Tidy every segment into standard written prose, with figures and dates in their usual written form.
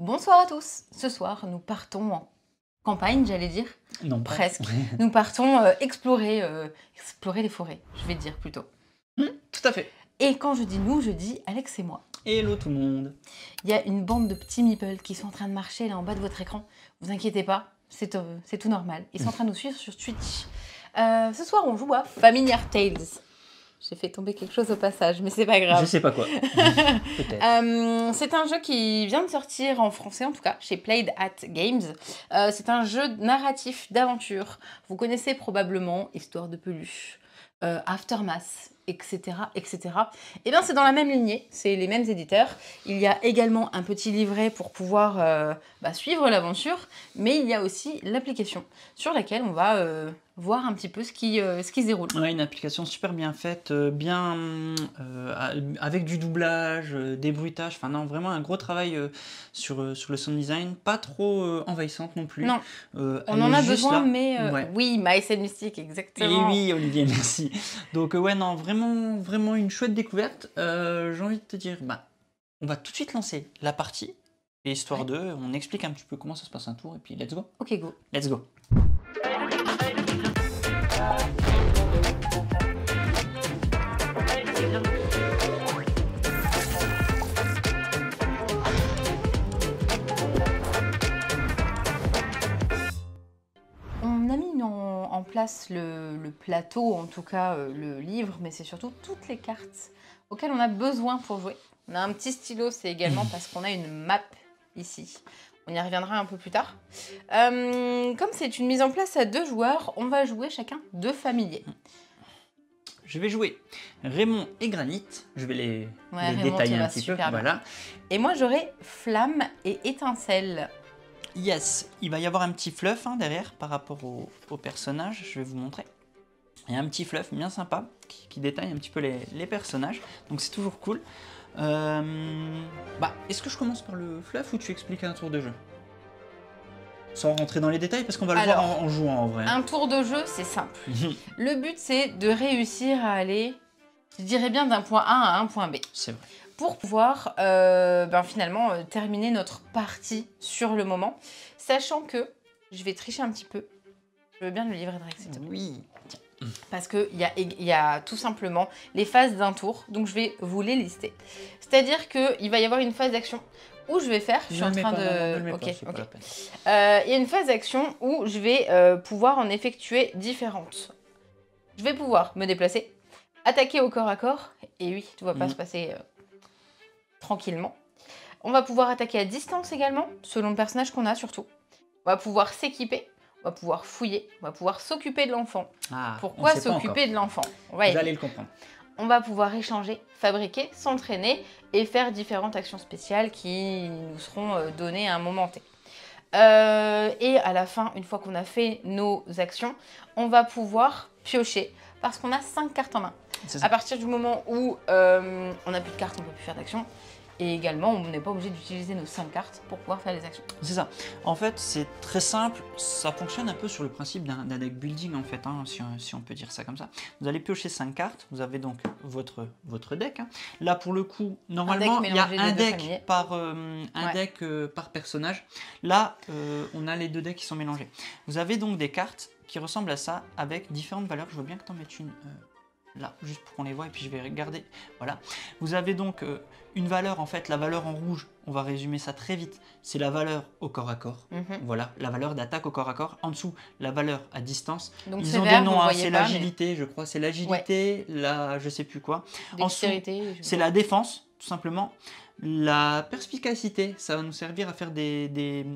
Bonsoir à tous. Ce soir, nous partons en campagne, j'allais dire. Non, pas. Presque. Nous partons explorer les forêts, je vais dire plutôt. Tout à fait. Et quand je dis nous, je dis Alex et moi. Hello tout le monde. Il y a une bande de petits meeples qui sont en train de marcher là en bas de votre écran. Vous inquiétez pas, c'est tout normal. Ils sont en train de nous suivre sur Twitch. Ce soir, on joue à Familiar Tales. J'ai fait tomber quelque chose au passage, mais c'est pas grave. Je sais pas quoi. Peut-être. C'est un jeu qui vient de sortir en français, en tout cas, chez Played at Games. C'est un jeu narratif d'aventure. Vous connaissez probablement Histoire de peluche, Aftermath, etc., etc. Et bien, c'est dans la même lignée, c'est les mêmes éditeurs. Il y a également un petit livret pour pouvoir suivre l'aventure, mais il y a aussi l'application sur laquelle on va voir un petit peu ce qui se déroule. Ouais, une application super bien faite, avec du doublage, des bruitages, enfin non, vraiment un gros travail sur le sound design, pas trop envahissante non plus. Non, on en a besoin, mais ouais. oui, Mice and Mystic, exactement. Et oui, Olivier, merci. Donc ouais, non, vraiment une chouette découverte. J'ai envie de te dire, on va tout de suite lancer la partie, et histoire de, on explique un petit peu comment ça se passe un tour, et puis let's go. Ok, go. Let's go. On a mis en place le plateau, en tout cas le livre, mais c'est surtout toutes les cartes auxquelles on a besoin pour jouer. On a un petit stylo, c'est également parce qu'on a une map ici. On y reviendra un peu plus tard. Comme c'est une mise en place à 2 joueurs, on va jouer chacun 2 familiers. Je vais jouer Raymond et Granit. Je vais les Raymond, détailler un petit peu. Voilà. Et moi, j'aurai Flamme et Étincelle. Yes, il va y avoir un petit fluff derrière par rapport au personnage. Je vais vous montrer. Il y a un petit fluff bien sympa qui détaille un petit peu les personnages. Donc c'est toujours cool. Est-ce que je commence par le fluff ou tu expliques un tour de jeu? Sans rentrer dans les détails, parce qu'on va le voir en jouant en vrai. Un tour de jeu, c'est simple. Le but, c'est de réussir à aller, je dirais bien, d'un point A à un point B. C'est vrai. Pour pouvoir finalement terminer notre partie sur le moment. Sachant que, je vais tricher un petit peu. Je veux bien le livret de Rex, s'il te plaît. Oui. Parce qu'il y a tout simplement les phases d'un tour, donc je vais vous les lister. C'est-à-dire qu'il va y avoir une phase d'action où je vais faire, je suis en train de... Ok. Il y a une phase d'action où je vais pouvoir en effectuer différentes. Je vais pouvoir me déplacer, attaquer au corps à corps, et oui, tout va pas se passer tranquillement. On va pouvoir attaquer à distance également, selon le personnage qu'on a surtout. On va pouvoir s'équiper. On va pouvoir fouiller, on va pouvoir s'occuper de l'enfant. Pourquoi s'occuper de l'enfant? Vous allez le comprendre. On va pouvoir échanger, fabriquer, s'entraîner et faire différentes actions spéciales qui nous seront données à un moment T. Et à la fin, une fois qu'on a fait nos actions, on va pouvoir piocher parce qu'on a 5 cartes en main. À partir du moment où on n'a plus de cartes, on ne peut plus faire d'action. Et également, on n'est pas obligé d'utiliser nos 5 cartes pour pouvoir faire les actions. C'est ça. En fait, c'est très simple. Ça fonctionne un peu sur le principe d'un deck building, en fait, si on peut dire ça comme ça. Vous allez piocher 5 cartes. Vous avez donc votre deck. Là, pour le coup, normalement, il y a un deck par personnage. Là, on a les 2 decks qui sont mélangés. Vous avez donc des cartes qui ressemblent à ça avec différentes valeurs. Je veux bien que tu en mettes une... là, juste pour qu'on les voit, et puis je vais regarder. Voilà. Vous avez donc une valeur, en fait, la valeur en rouge, on va résumer ça très vite, c'est la valeur au corps à corps. Voilà, la valeur d'attaque au corps à corps. En dessous, la valeur à distance. Donc ils ont des noms, c'est l'agilité, je crois, c'est l'agilité, la je sais plus quoi. En dessous, c'est la défense, tout simplement. La perspicacité, ça va nous servir à faire des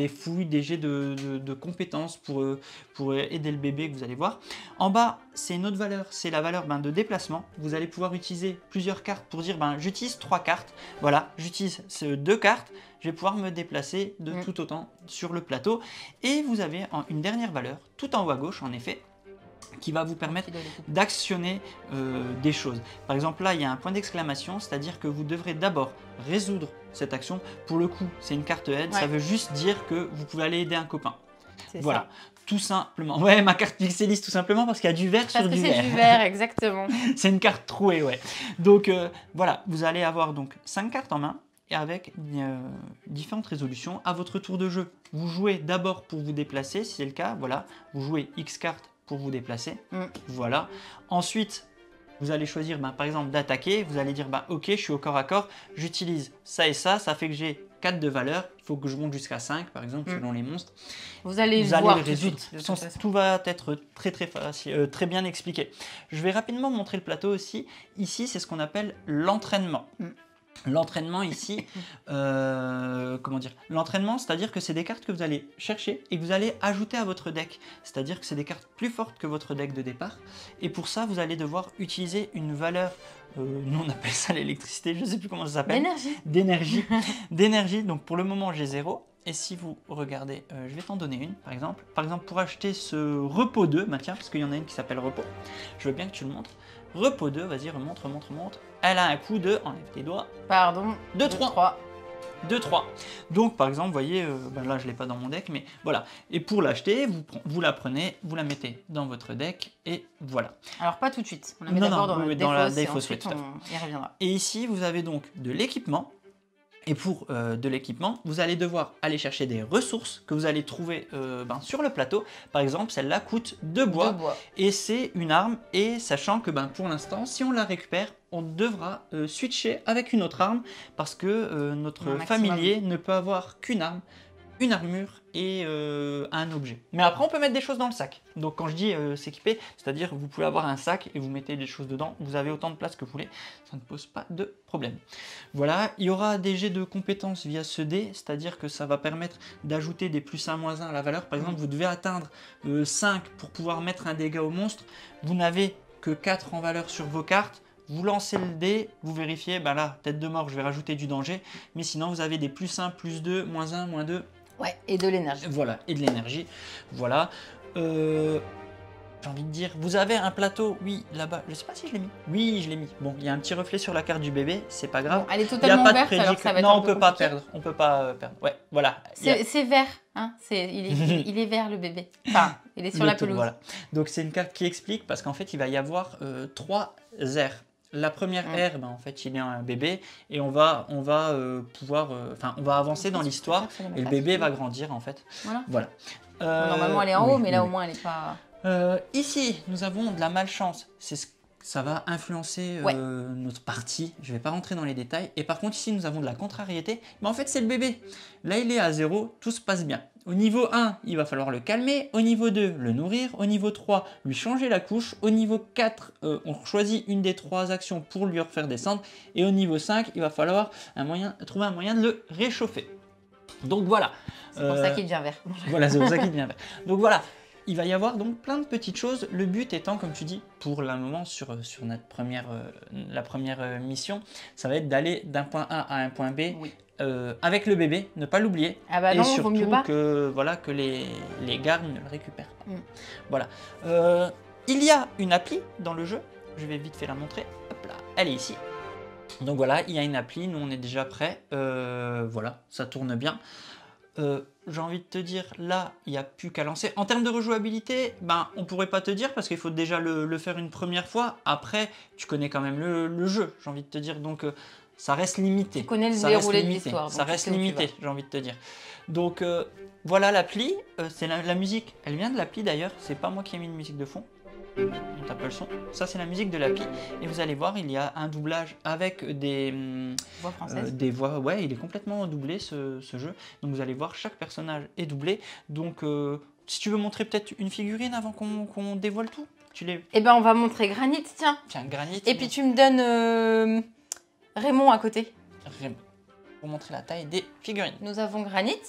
fouilles, des jets de compétences pour aider le bébé, que vous allez voir. En bas, c'est une autre valeur, c'est la valeur de déplacement. Vous allez pouvoir utiliser plusieurs cartes pour dire j'utilise 3 cartes. Voilà, j'utilise 2 cartes, je vais pouvoir me déplacer de tout autant sur le plateau. Et vous avez une dernière valeur, tout en haut à gauche en effet, qui va vous permettre d'actionner des choses. Par exemple, là, il y a un point d'exclamation, c'est-à-dire que vous devrez d'abord résoudre cette action. Pour le coup, c'est une carte aide, ça veut juste dire que vous pouvez aller aider un copain. Voilà, tout simplement. Ouais, ma carte pixeliste, tout simplement, parce qu'il y a du vert sur du vert. C'est du vert, exactement. C'est une carte trouée, ouais. Donc, voilà, vous allez avoir donc 5 cartes en main. et avec différentes résolutions. À votre tour de jeu, vous jouez d'abord pour vous déplacer, si c'est le cas, voilà. Vous jouez X cartes pour vous déplacer, voilà. Ensuite, vous allez choisir, par exemple, d'attaquer. Vous allez dire, ok, je suis au corps à corps, j'utilise ça et ça fait que j'ai 4 de valeur. Il faut que je monte jusqu'à 5, par exemple, selon les monstres. Vous allez voir les résoudre. Tout va être très facile, très bien expliqué. Je vais rapidement montrer le plateau aussi. Ici, c'est ce qu'on appelle l'entraînement. L'entraînement ici, comment dire? L'entraînement, c'est-à-dire que c'est des cartes que vous allez chercher et que vous allez ajouter à votre deck. C'est-à-dire que c'est des cartes plus fortes que votre deck de départ. Et pour ça, vous allez devoir utiliser une valeur, nous on appelle ça l'électricité, je ne sais plus comment ça s'appelle. D'énergie. D'énergie. Donc pour le moment, j'ai 0. Et si vous regardez, je vais t'en donner une, par exemple. Par exemple, pour acheter ce repos 2, tiens, parce qu'il y en a une qui s'appelle repos. Je veux bien que tu le montres. Repos 2, vas-y, remonte. Elle a un coût de, enlève tes doigts. Pardon. De 3. De 3. Donc, par exemple, vous voyez, là, je ne l'ai pas dans mon deck, mais voilà. Et pour l'acheter, vous la prenez, vous la mettez dans votre deck, et voilà. Alors, pas tout de suite. On la met d'abord dans la défausse, et on y reviendra. Et ici, vous avez donc de l'équipement. Et pour de l'équipement, vous allez devoir aller chercher des ressources que vous allez trouver sur le plateau. Par exemple, celle-là coûte 2 bois. Et c'est une arme. Et sachant que pour l'instant, si on la récupère, on devra switcher avec une autre arme. Parce que notre familier ne peut avoir qu'une arme, une armure et un objet. Mais après, on peut mettre des choses dans le sac. Donc quand je dis s'équiper, c'est-à-dire vous pouvez avoir un sac et vous mettez des choses dedans. Vous avez autant de place que vous voulez. Ça ne pose pas de problème. Voilà, il y aura des jets de compétences via ce dé, c'est-à-dire que ça va permettre d'ajouter des +1, -1 à la valeur. Par exemple, vous devez atteindre 5 pour pouvoir mettre un dégât au monstre. Vous n'avez que 4 en valeur sur vos cartes. Vous lancez le dé, vous vérifiez, là, tête de mort, je vais rajouter du danger. Mais sinon, vous avez des +1, +2, -1, -2. Ouais, et de l'énergie. Voilà, et de l'énergie. Voilà. J'ai envie de dire, vous avez un plateau, oui, là-bas, je sais pas si je l'ai mis. Oui, je l'ai mis. Bon, il y a un petit reflet sur la carte du bébé, c'est pas grave. Bon, elle est totalement verte, alors ça va être non, on peut pas perdre, on peut pas perdre. Ouais, voilà. C'est vert, hein, il est vert le bébé. Enfin, il est sur la pelouse. Voilà. Donc c'est une carte qui explique, parce qu'en fait, il va y avoir 3 aires. La première ère, en fait, il est un bébé et on va pouvoir, on va avancer dans l'histoire et le bébé va grandir en fait. Voilà. Normalement, elle est en haut, mais là au moins, elle n'est pas. Ici, nous avons de la malchance. Ça va influencer notre partie. Je ne vais pas rentrer dans les détails. Et par contre, ici, nous avons de la contrariété. Mais en fait, c'est le bébé. Là, il est à 0. Tout se passe bien. Au niveau 1, il va falloir le calmer. Au niveau 2, le nourrir. Au niveau 3, lui changer la couche. Au niveau 4, on choisit une des 3 actions pour lui refaire descendre. Et au niveau 5, il va falloir trouver un moyen de le réchauffer. Donc voilà. C'est pour ça qu'il devient vert. Voilà, c'est pour ça qu'il devient vert. Donc voilà. Il va y avoir donc plein de petites choses, le but étant, comme tu dis, pour le moment sur notre la première mission, ça va être d'aller d'un point A à un point B avec le bébé, ne pas l'oublier, et surtout vaut mieux pas. que les gardes ne le récupèrent pas. Voilà. Il y a une appli dans le jeu, je vais vite fait la montrer, hop là, elle est ici. Donc voilà, il y a une appli, nous on est déjà prêts, voilà, ça tourne bien. J'ai envie de te dire, là, il n'y a plus qu'à lancer. En termes de rejouabilité, on pourrait pas te dire parce qu'il faut déjà le faire une première fois. Après, tu connais quand même le jeu, j'ai envie de te dire. Donc, ça reste limité. Tu connais le déroulé de l'histoire. Ça reste limité, j'ai envie de te dire. Donc, voilà l'appli. C'est la musique. Elle vient de l'appli d'ailleurs. C'est pas moi qui ai mis une musique de fond. On tape le son. Ça, c'est la musique de l'appli. Et vous allez voir, il y a un doublage avec des voix françaises. Des voix. Ouais, il est complètement doublé ce jeu. Donc vous allez voir, chaque personnage est doublé. Donc si tu veux montrer peut-être une figurine avant qu'on dévoile tout, Eh ben, on va montrer Granit, tiens. Tiens, Granit. Et puis tu me donnes Raymond à côté. Raymond. Pour montrer la taille des figurines. Nous avons Granit.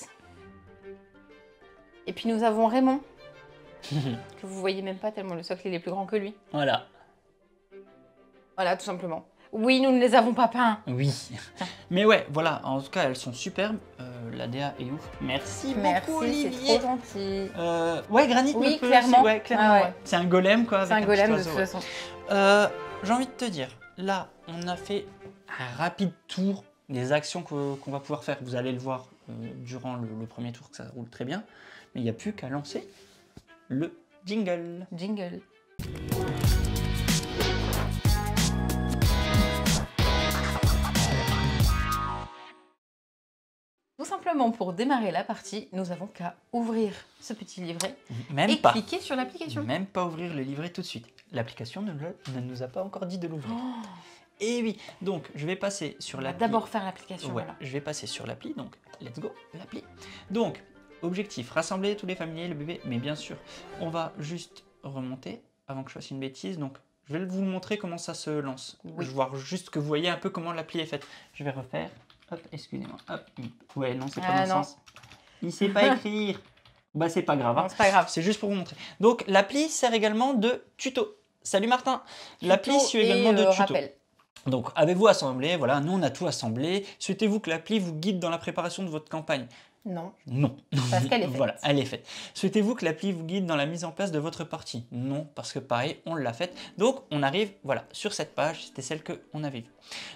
Et puis nous avons Raymond. Que vous voyez même pas tellement le socle il est plus grand que lui. Voilà. Voilà, tout simplement. Oui, nous ne les avons pas peints. Oui. Mais ouais, voilà, en tout cas, elles sont superbes. La DA est ouf. Merci beaucoup, Olivier. C'est trop gentil. Ouais, Granit. Oui, clairement. Aussi, ouais, clairement. Ouais. C'est un golem, quoi. C'est un golem, de toute façon. J'ai envie de te dire, là, on a fait un rapide tour des actions qu'on va pouvoir faire. Vous allez le voir durant le premier tour que ça roule très bien. Mais il n'y a plus qu'à lancer le jingle. Jingle. Tout simplement pour démarrer la partie, nous avons qu'à ouvrir ce petit livret cliquer sur l'application. Même pas ouvrir le livret tout de suite. L'application ne nous a pas encore dit de l'ouvrir. Oh. Et oui, donc je vais passer sur l'appli. D'abord faire l'application. Ouais, voilà. Je vais passer sur l'appli, donc let's go, l'appli. Donc, objectif, rassembler tous les familiers, le bébé, mais bien sûr, on va juste remonter avant que je fasse une bêtise. Donc, je vais vous montrer comment ça se lance. Oui. Je vais voir juste que vous voyez un peu comment l'appli est faite. Je vais refaire. Hop, excusez-moi. Hop. Ouais, non, c'est pas dans le sens. Il sait pas écrire. Bah, c'est pas grave. Hein. C'est pas grave. C'est juste pour vous montrer. Donc, l'appli sert également de tuto. Salut Martin. L'appli suit également de tuto. Rappel. Donc, avez-vous assemblé? Voilà, nous, on a tout assemblé. Souhaitez-vous que l'appli vous guide dans la préparation de votre campagne? Non. Non. Parce qu'elle est faite. Voilà, elle est faite. Souhaitez-vous que l'appli vous guide dans la mise en place de votre partie? Non, parce que pareil, on l'a faite. Donc, on arrive, voilà, sur cette page, c'était celle qu'on avait vue.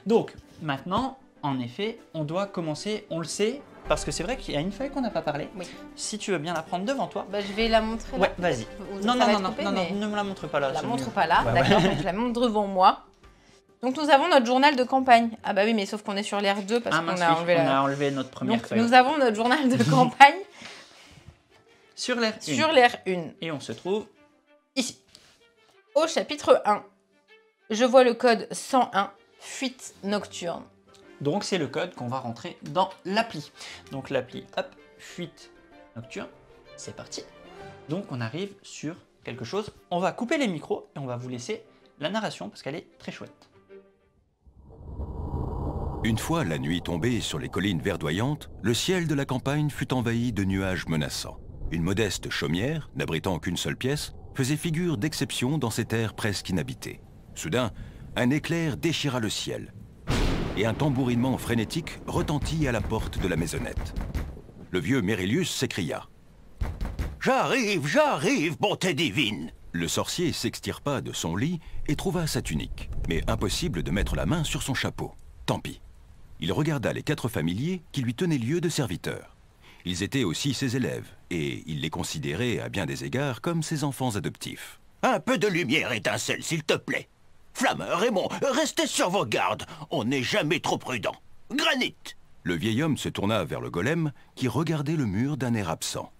Donc, maintenant, en effet, on doit commencer, on le sait, parce que c'est vrai qu'il y a une feuille qu'on n'a pas parlé. Oui. Si tu veux bien la prendre devant toi. Bah, je vais la montrer là. Ouais, vas-y. Non, ne me la montre pas là. Je la montre pas là, d'accord, donc je la montre devant moi. Donc nous avons notre journal de campagne. Ah bah oui, mais sauf qu'on est sur l'R2 parce qu'on a enlevé notre première feuille. Nous avons notre journal de campagne sur l'R1. Sur l'R1. Et on se trouve ici. Au chapitre 1, je vois le code 101, fuite nocturne. Donc c'est le code qu'on va rentrer dans l'appli. Donc l'appli, hop, fuite nocturne, c'est parti. Donc on arrive sur quelque chose. On va couper les micros et on va vous laisser la narration parce qu'elle est très chouette. Une fois la nuit tombée sur les collines verdoyantes, le ciel de la campagne fut envahi de nuages menaçants. Une modeste chaumière, n'abritant qu'une seule pièce, faisait figure d'exception dans ces terres presque inhabitées. Soudain, un éclair déchira le ciel, et un tambourinement frénétique retentit à la porte de la maisonnette. Le vieux Merilius s'écria. « J'arrive, bonté divine !» Le sorcier s'extirpa de son lit et trouva sa tunique, mais impossible de mettre la main sur son chapeau. Tant pis. Il regarda les 4 familiers qui lui tenaient lieu de serviteurs. Ils étaient aussi ses élèves, et il les considérait à bien des égards comme ses enfants adoptifs. « Un peu de lumière, étincelle, s'il te plaît. Flamme, Raymond, restez sur vos gardes, on n'est jamais trop prudent. Granit !» Le vieil homme se tourna vers le golem, qui regardait le mur d'un air absent.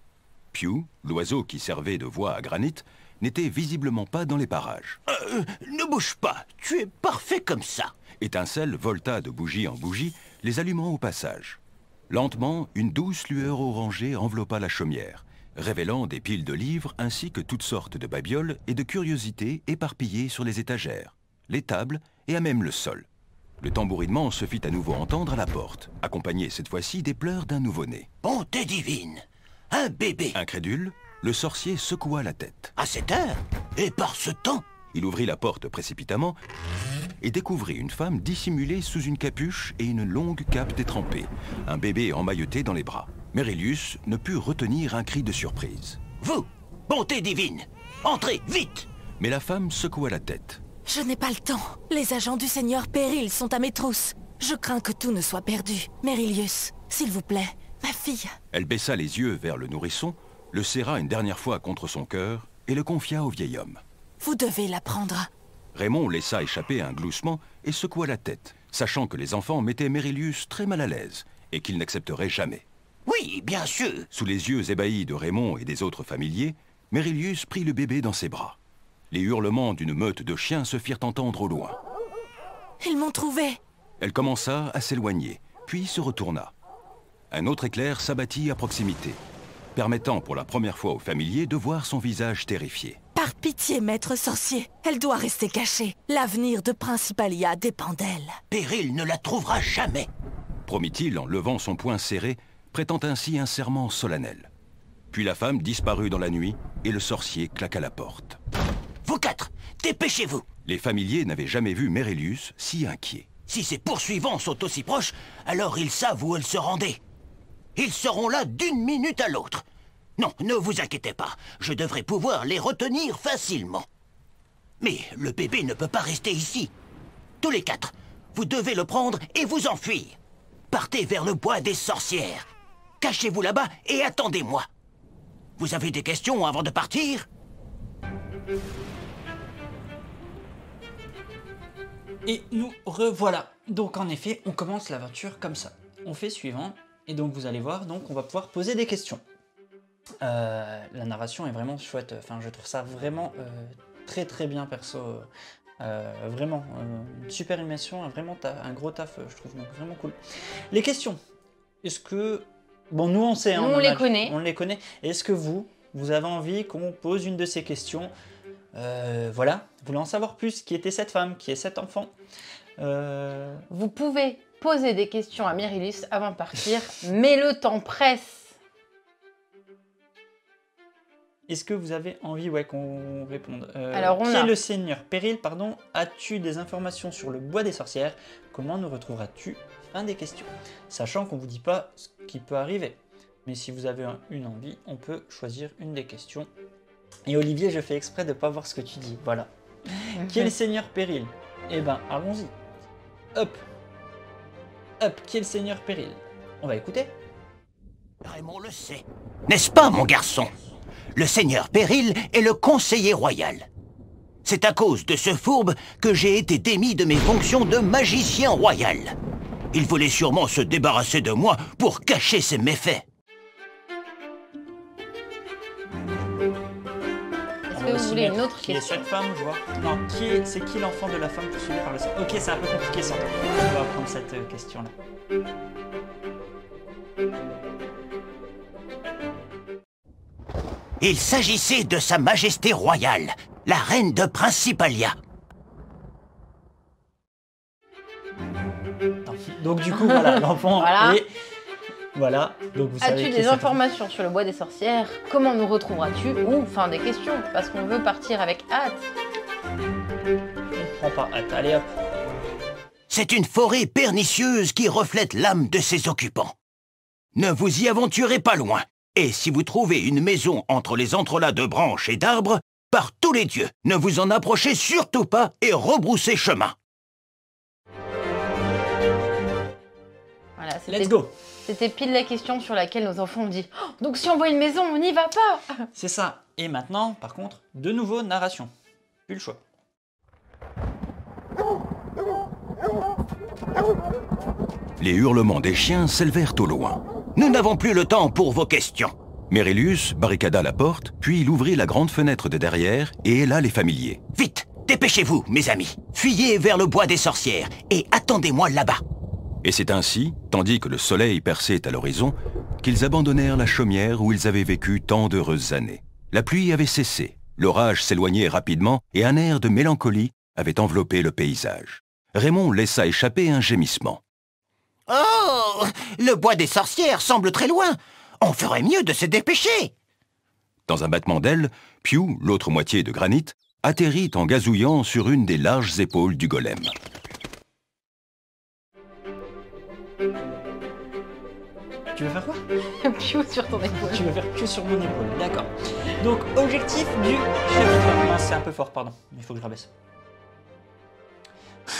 Pew, l'oiseau qui servait de voix à Granit, n'était visiblement pas dans les parages. Ne bouge pas, tu es parfait comme ça. Étincelle volta de bougie en bougie, les allumant au passage. Lentement, une douce lueur orangée enveloppa la chaumière, révélant des piles de livres ainsi que toutes sortes de babioles et de curiosités éparpillées sur les étagères, les tables et à même le sol. Le tambourinement se fit à nouveau entendre à la porte, accompagné cette fois-ci des pleurs d'un nouveau-né. « Bonté divine, un bébé !» Incrédule, le sorcier secoua la tête. « À cette heure? Et par ce temps ?» Il ouvrit la porte précipitamment et découvrit une femme dissimulée sous une capuche et une longue cape détrempée, un bébé emmailloté dans les bras. Merilius ne put retenir un cri de surprise. « Vous, bonté divine, entrez, vite !» Mais la femme secoua la tête. « Je n'ai pas le temps. Les agents du Seigneur Péril sont à mes trousses. Je crains que tout ne soit perdu. Merilius, s'il vous plaît, ma fille. » Elle baissa les yeux vers le nourrisson, le serra une dernière fois contre son cœur et le confia au vieil homme. « Vous devez la prendre. » Raymond laissa échapper un gloussement et secoua la tête, sachant que les enfants mettaient Merilius très mal à l'aise et qu'il n'accepterait jamais. « Oui, bien sûr !» Sous les yeux ébahis de Raymond et des autres familiers, Merilius prit le bébé dans ses bras. Les hurlements d'une meute de chiens se firent entendre au loin. « Ils m'ont trouvé !» Elle commença à s'éloigner, puis se retourna. Un autre éclair s'abattit à proximité, permettant pour la première fois aux familiers de voir son visage terrifié. « Par pitié, maître sorcier, elle doit rester cachée. L'avenir de Principalia dépend d'elle. »« Péril ne la trouvera jamais !» promit-il en levant son poing serré, prêtant ainsi un serment solennel. Puis la femme disparut dans la nuit et le sorcier claqua la porte. « Vous 4, dépêchez-vous !» Les familiers n'avaient jamais vu Merilius si inquiet. « Si ces poursuivants sont aussi proches, alors ils savent où elle se rendait. Ils seront là d'une minute à l'autre. Non, ne vous inquiétez pas, je devrais pouvoir les retenir facilement. Mais le bébé ne peut pas rester ici. Tous les 4, vous devez le prendre et vous enfuir. Partez vers le bois des sorcières. Cachez-vous là-bas et attendez-moi. Vous avez des questions avant de partir ? » Et nous revoilà. Donc en effet, on commence l'aventure comme ça. On fait suivant. Et donc vous allez voir, donc on va pouvoir poser des questions. La narration est vraiment chouette, enfin je trouve ça vraiment très très bien perso. Vraiment, une super animation, vraiment un gros taf, je trouve, donc vraiment cool. Les questions, est-ce que... Bon, nous on sait, hein, on les connaît. On les connaît. Est-ce que vous avez envie qu'on pose une de ces questions? Voilà, vous voulez en savoir plus? Qui était cette femme? Qui est cet enfant? Vous pouvez poser des questions à Mérilis avant de partir, mais le temps presse. Est-ce que vous avez envie qu'on réponde? Alors, qui est le seigneur Péril, pardon? As-tu des informations sur le bois des sorcières? Comment nous retrouveras-tu? Fin des questions. Sachant qu'on ne vous dit pas ce qui peut arriver. Mais si vous avez une envie, on peut choisir une des questions. Et Olivier, je fais exprès de ne pas voir ce que tu dis. Voilà. Qui est le seigneur Péril? Eh ben, allons-y. Hop. Hop, qui est le seigneur Péril? On va écouter. Raymond le sait. N'est-ce pas, mon garçon? Le seigneur Péril est le conseiller royal. C'est à cause de ce fourbe que j'ai été démis de mes fonctions de magicien royal. Il voulait sûrement se débarrasser de moi pour cacher ses méfaits. Est-ce que vous voulez une autre question? Qui est cette femme, je vois? Non, c'est qui l'enfant de la femme poursuivie par le... Ok, c'est un peu compliqué ça. On va prendre cette question-là. Il s'agissait de Sa Majesté royale, la reine de Principalia. Donc du coup, voilà, l'enfant voilà. est... Voilà, donc vous savez... As-tu des informations sur le bois des sorcières? Comment nous retrouveras-tu? Ou, fin des questions, parce qu'on veut partir avec hâte. On prend pas hâte, allez hop. C'est une forêt pernicieuse qui reflète l'âme de ses occupants. Ne vous y aventurez pas loin. Et si vous trouvez une maison entre les entrelacs de branches et d'arbres, par tous les dieux, ne vous en approchez surtout pas et rebroussez chemin. Voilà, let's go. C'était pile la question sur laquelle nos enfants ont dit oh, donc si on voit une maison, on n'y va pas. C'est ça. Et maintenant, par contre, de nouveau, narration. Plus le choix. Les hurlements des chiens s'élevèrent au loin. Nous n'avons plus le temps pour vos questions. Mérilius barricada la porte, puis il ouvrit la grande fenêtre de derrière et héla les familiers. Vite, dépêchez-vous, mes amis. Fuyez vers le bois des sorcières et attendez-moi là-bas. Et c'est ainsi, tandis que le soleil perçait à l'horizon, qu'ils abandonnèrent la chaumière où ils avaient vécu tant d'heureuses années. La pluie avait cessé, l'orage s'éloignait rapidement et un air de mélancolie avait enveloppé le paysage. Raymond laissa échapper un gémissement. « Oh, le bois des sorcières semble très loin. On ferait mieux de se dépêcher. » Dans un battement d'ailes, Pew, l'autre moitié de granit, atterrit en gazouillant sur une des larges épaules du golem. Tu veux faire quoi? Pew sur ton épaule. Tu veux faire Pew sur mon épaule, d'accord. Donc, objectif du chapitre... Non, c'est un peu fort, pardon. Il faut que je rabaisse.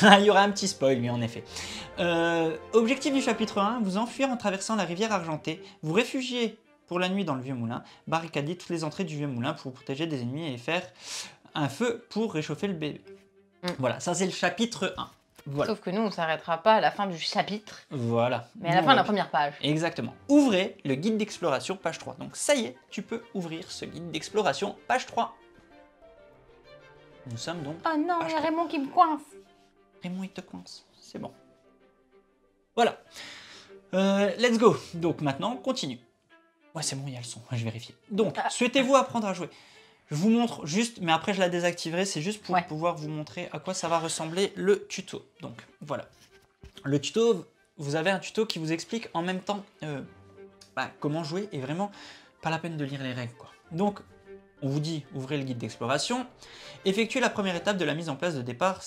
Il y aura un petit spoil, oui, en effet. Objectif du chapitre 1, vous enfuir en traversant la rivière argentée, vous réfugier pour la nuit dans le vieux moulin, barricader toutes les entrées du vieux moulin pour vous protéger des ennemis et faire un feu pour réchauffer le bébé. Voilà, ça c'est le chapitre 1. Voilà. Sauf que nous, on ne s'arrêtera pas à la fin du chapitre. Voilà. Mais à la fin de la première page. Exactement. Ouvrez le guide d'exploration, page 3. Donc ça y est, tu peux ouvrir ce guide d'exploration, page 3. Nous sommes donc... Oh non, il y a Raymond qui me coince. Raymond, il te coince. C'est bon. Voilà. Let's go. Donc maintenant, on continue. Ouais, c'est bon, il y a le son. Je vérifie. Donc, souhaitez-vous apprendre à jouer? Je vous montre juste, mais après je la désactiverai, c'est juste pour pouvoir vous montrer à quoi ça va ressembler le tuto. Donc, voilà. Le tuto, vous avez un tuto qui vous explique en même temps comment jouer et vraiment pas la peine de lire les règles, quoi. Donc, on vous dit, ouvrez le guide d'exploration, effectuez la première étape de la mise en place de départ,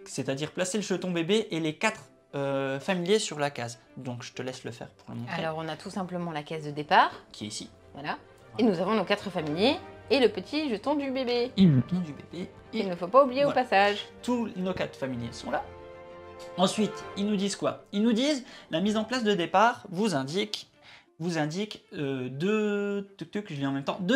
c'est-à-dire placer le jeton bébé et les 4 familiers sur la case. Donc, je te laisse le faire pour le montrer. Alors, on a tout simplement la case de départ. Qui est ici. Voilà. Et nous avons nos 4 familiers et le petit jeton du bébé. Et le jeton du bébé. Et il ne faut pas oublier au passage. Tous nos 4 familiers sont là. Ensuite, ils nous disent quoi? Ils nous disent, la mise en place de départ vous indique deux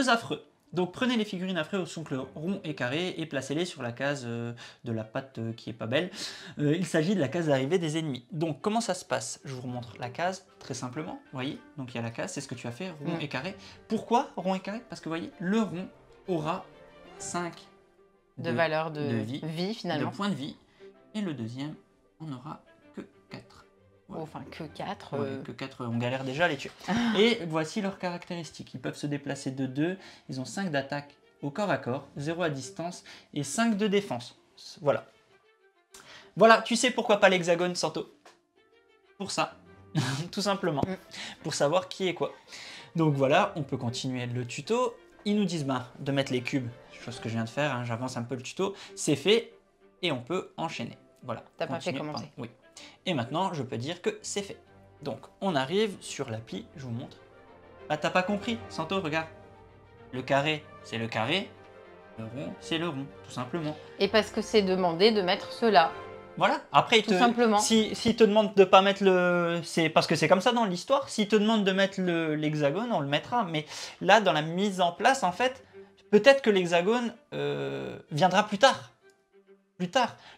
affreux. Donc prenez les figurines à frais au socle rond et carré et placez-les sur la case de la patte qui est pas belle. Il s'agit de la case d'arrivée des ennemis. Donc comment ça se passe? Je vous remontre la case très simplement. Vous voyez, donc il y a la case, c'est ce que tu as fait, rond et carré. Pourquoi rond et carré? Parce que vous voyez, le rond aura 5 de valeur de vie finalement. De points de vie. Et le deuxième, on n'aura que 4. Ouais. Enfin, que 4. Que 4, on galère déjà à les tuer. Et voici leurs caractéristiques. Ils peuvent se déplacer de 2, ils ont 5 d'attaque au corps à corps, 0 à distance et 5 de défense. Voilà. Voilà, tu sais pourquoi pas l'hexagone, Santo? Pour ça, tout simplement. Pour savoir qui est quoi. Donc voilà, on peut continuer le tuto. Ils nous disent de mettre les cubes, chose que je viens de faire, hein, j'avance un peu le tuto. C'est fait et on peut enchaîner. Voilà. T'as pas fait commencer. Oui. Et maintenant, je peux dire que c'est fait. Donc, on arrive sur l'appli, je vous montre. Ah, t'as pas compris, Santo, regarde. Le carré, c'est le carré. Le rond, c'est le rond, tout simplement. Et parce que c'est demandé de mettre cela. Voilà. Après, tout simplement. S'il te demande de pas mettre le... C'est parce que c'est comme ça dans l'histoire. S'il te demande de mettre l'hexagone, on le mettra. Mais là, dans la mise en place, en fait, peut-être que l'hexagone viendra plus tard.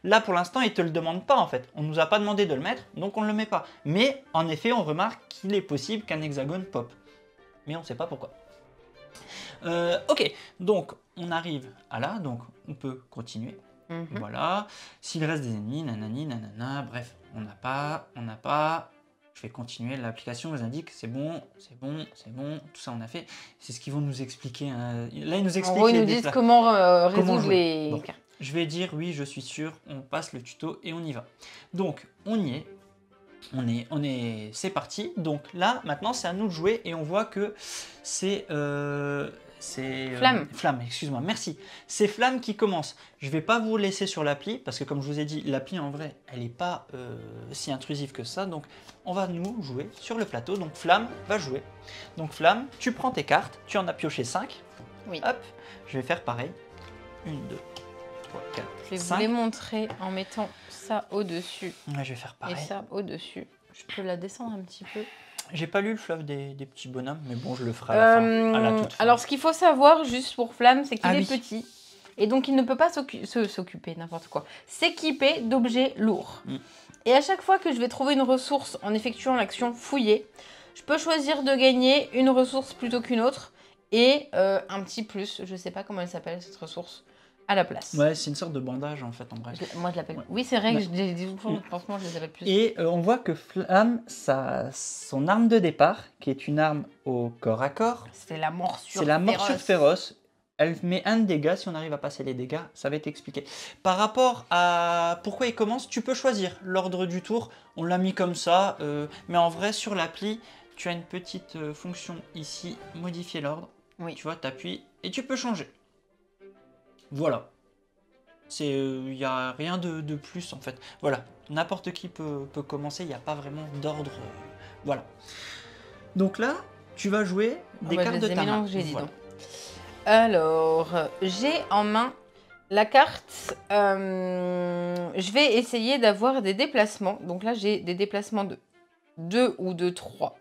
Là, pour l'instant, il ne te le demande pas, en fait. On ne nous a pas demandé de le mettre, donc on ne le met pas. Mais, en effet, on remarque qu'il est possible qu'un hexagone pop. Mais on ne sait pas pourquoi. Ok, donc, on arrive à là, donc on peut continuer. Voilà. S'il reste des ennemis, nanani, nanana, bref, on n'a pas... Je vais continuer, l'application vous indique c'est bon, tout ça on a fait. C'est ce qu'ils vont nous expliquer. Hein. Là, ils nous expliquent. En gros, ils nous disent comment résoudre les... Bon. Je vais dire oui, je suis sûr, on passe le tuto et on y va. Donc, on y est. C'est parti. Donc là, maintenant, c'est à nous de jouer et on voit que c'est... Flamme, excuse-moi, merci. C'est Flamme qui commence. Je ne vais pas vous laisser sur l'appli, parce que comme je vous ai dit, l'appli en vrai, elle n'est pas si intrusive que ça. Donc, on va nous jouer sur le plateau. Donc, Flamme va jouer. Donc, Flamme, tu prends tes cartes, tu en as pioché 5. Oui. Hop, je vais faire pareil. 1, 2, 3, 4, je vais 5. vous les montrer en mettant ça au-dessus. Ouais, je vais faire pareil. Et ça au-dessus. Je peux la descendre un petit peu. J'ai pas lu le fleuve des petits bonhommes, mais bon, je le ferai à la toute fin. Alors, ce qu'il faut savoir, juste pour Flamme, c'est qu'il est petit. Et donc, il ne peut pas s'occuper, n'importe quoi. S'équiper d'objets lourds. Et à chaque fois que je vais trouver une ressource en effectuant l'action fouiller, je peux choisir de gagner une ressource plutôt qu'une autre. Et un petit plus, je sais pas comment elle s'appelle cette ressource, à la place. Ouais, c'est une sorte de bandage en fait, en bref. Moi je l'appelle. Ouais. Oui, c'est vrai que j'ai dit tout le temps, franchement, je les appelle plus. Et on voit que Flamme, son arme de départ, qui est une arme au corps à corps. C'est la morsure féroce. C'est la morsure féroce. Elle met 1 de dégâts, si on arrive à passer les dégâts, ça va être expliqué. Par rapport à pourquoi il commence, tu peux choisir l'ordre du tour. On l'a mis comme ça, mais en vrai, sur l'appli, tu as une petite fonction ici, modifier l'ordre. Oui. Tu vois, tu appuies et tu peux changer. Voilà. Il n'y a rien de plus en fait. Voilà. N'importe qui peut commencer, il n'y a pas vraiment d'ordre. Voilà. Donc là, tu vas jouer des cartes de ta main. Voilà. Alors, j'ai en main la carte. Je vais essayer d'avoir des déplacements. Donc là, j'ai des déplacements de 2 ou de 3.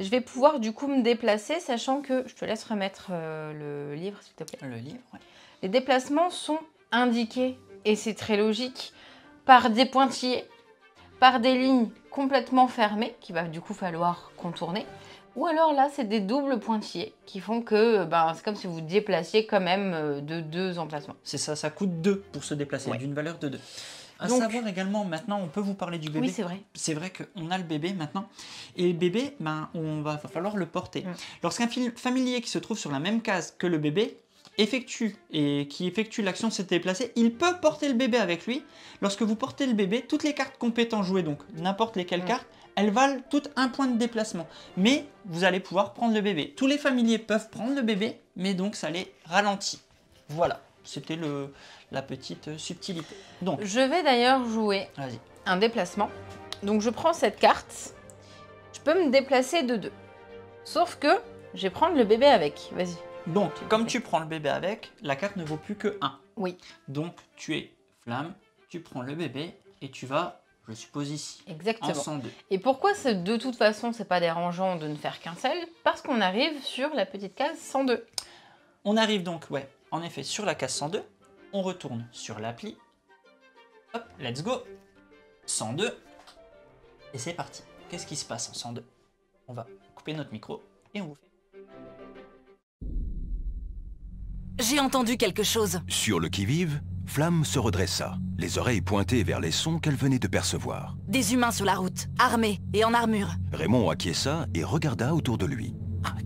Je vais pouvoir du coup me déplacer, sachant que je te laisse remettre le livre, s'il te plaît. Le livre, ouais. Les déplacements sont indiqués, et c'est très logique, par des pointillés, par des lignes complètement fermées, qu'il va du coup falloir contourner. Ou alors là, c'est des doubles pointillés qui font que c'est comme si vous déplaciez quand même de 2 emplacements. C'est ça, ça coûte 2 pour se déplacer, d'une valeur de 2. À savoir également, maintenant, on peut vous parler du bébé. Oui, c'est vrai. C'est vrai qu'on a le bébé maintenant. Et le bébé, va falloir le porter. Lorsqu'un familier qui se trouve sur la même case que le bébé effectue l'action de se déplacer, il peut porter le bébé avec lui. Lorsque vous portez le bébé, toutes les cartes compétentes jouées, donc n'importe lesquelles cartes, elles valent toutes 1 point de déplacement. Mais vous allez pouvoir prendre le bébé. Tous les familiers peuvent prendre le bébé, mais donc ça les ralentit. Voilà, c'était la petite subtilité. Donc, je vais d'ailleurs jouer un déplacement. Donc je prends cette carte. Je peux me déplacer de 2. Sauf que je vais prendre le bébé avec. Vas-y. Donc, comme tu prends le bébé avec, la carte ne vaut plus que 1. Oui. Donc, tu es Flamme, tu prends le bébé et tu vas, je suppose, ici. Exactement. En 102. Et pourquoi de toute façon, c'est pas dérangeant de ne faire qu'un seul? Parce qu'on arrive sur la petite case 102. On arrive donc, ouais, en effet, sur la case 102. On retourne sur l'appli. Hop, let's go. 102. Et c'est parti. Qu'est-ce qui se passe en 102? On va couper notre micro et on vous fait... J'ai entendu quelque chose. Sur le qui-vive, Flamme se redressa, les oreilles pointées vers les sons qu'elle venait de percevoir. Des humains sur la route, armés et en armure. Raymond acquiesça et regarda autour de lui.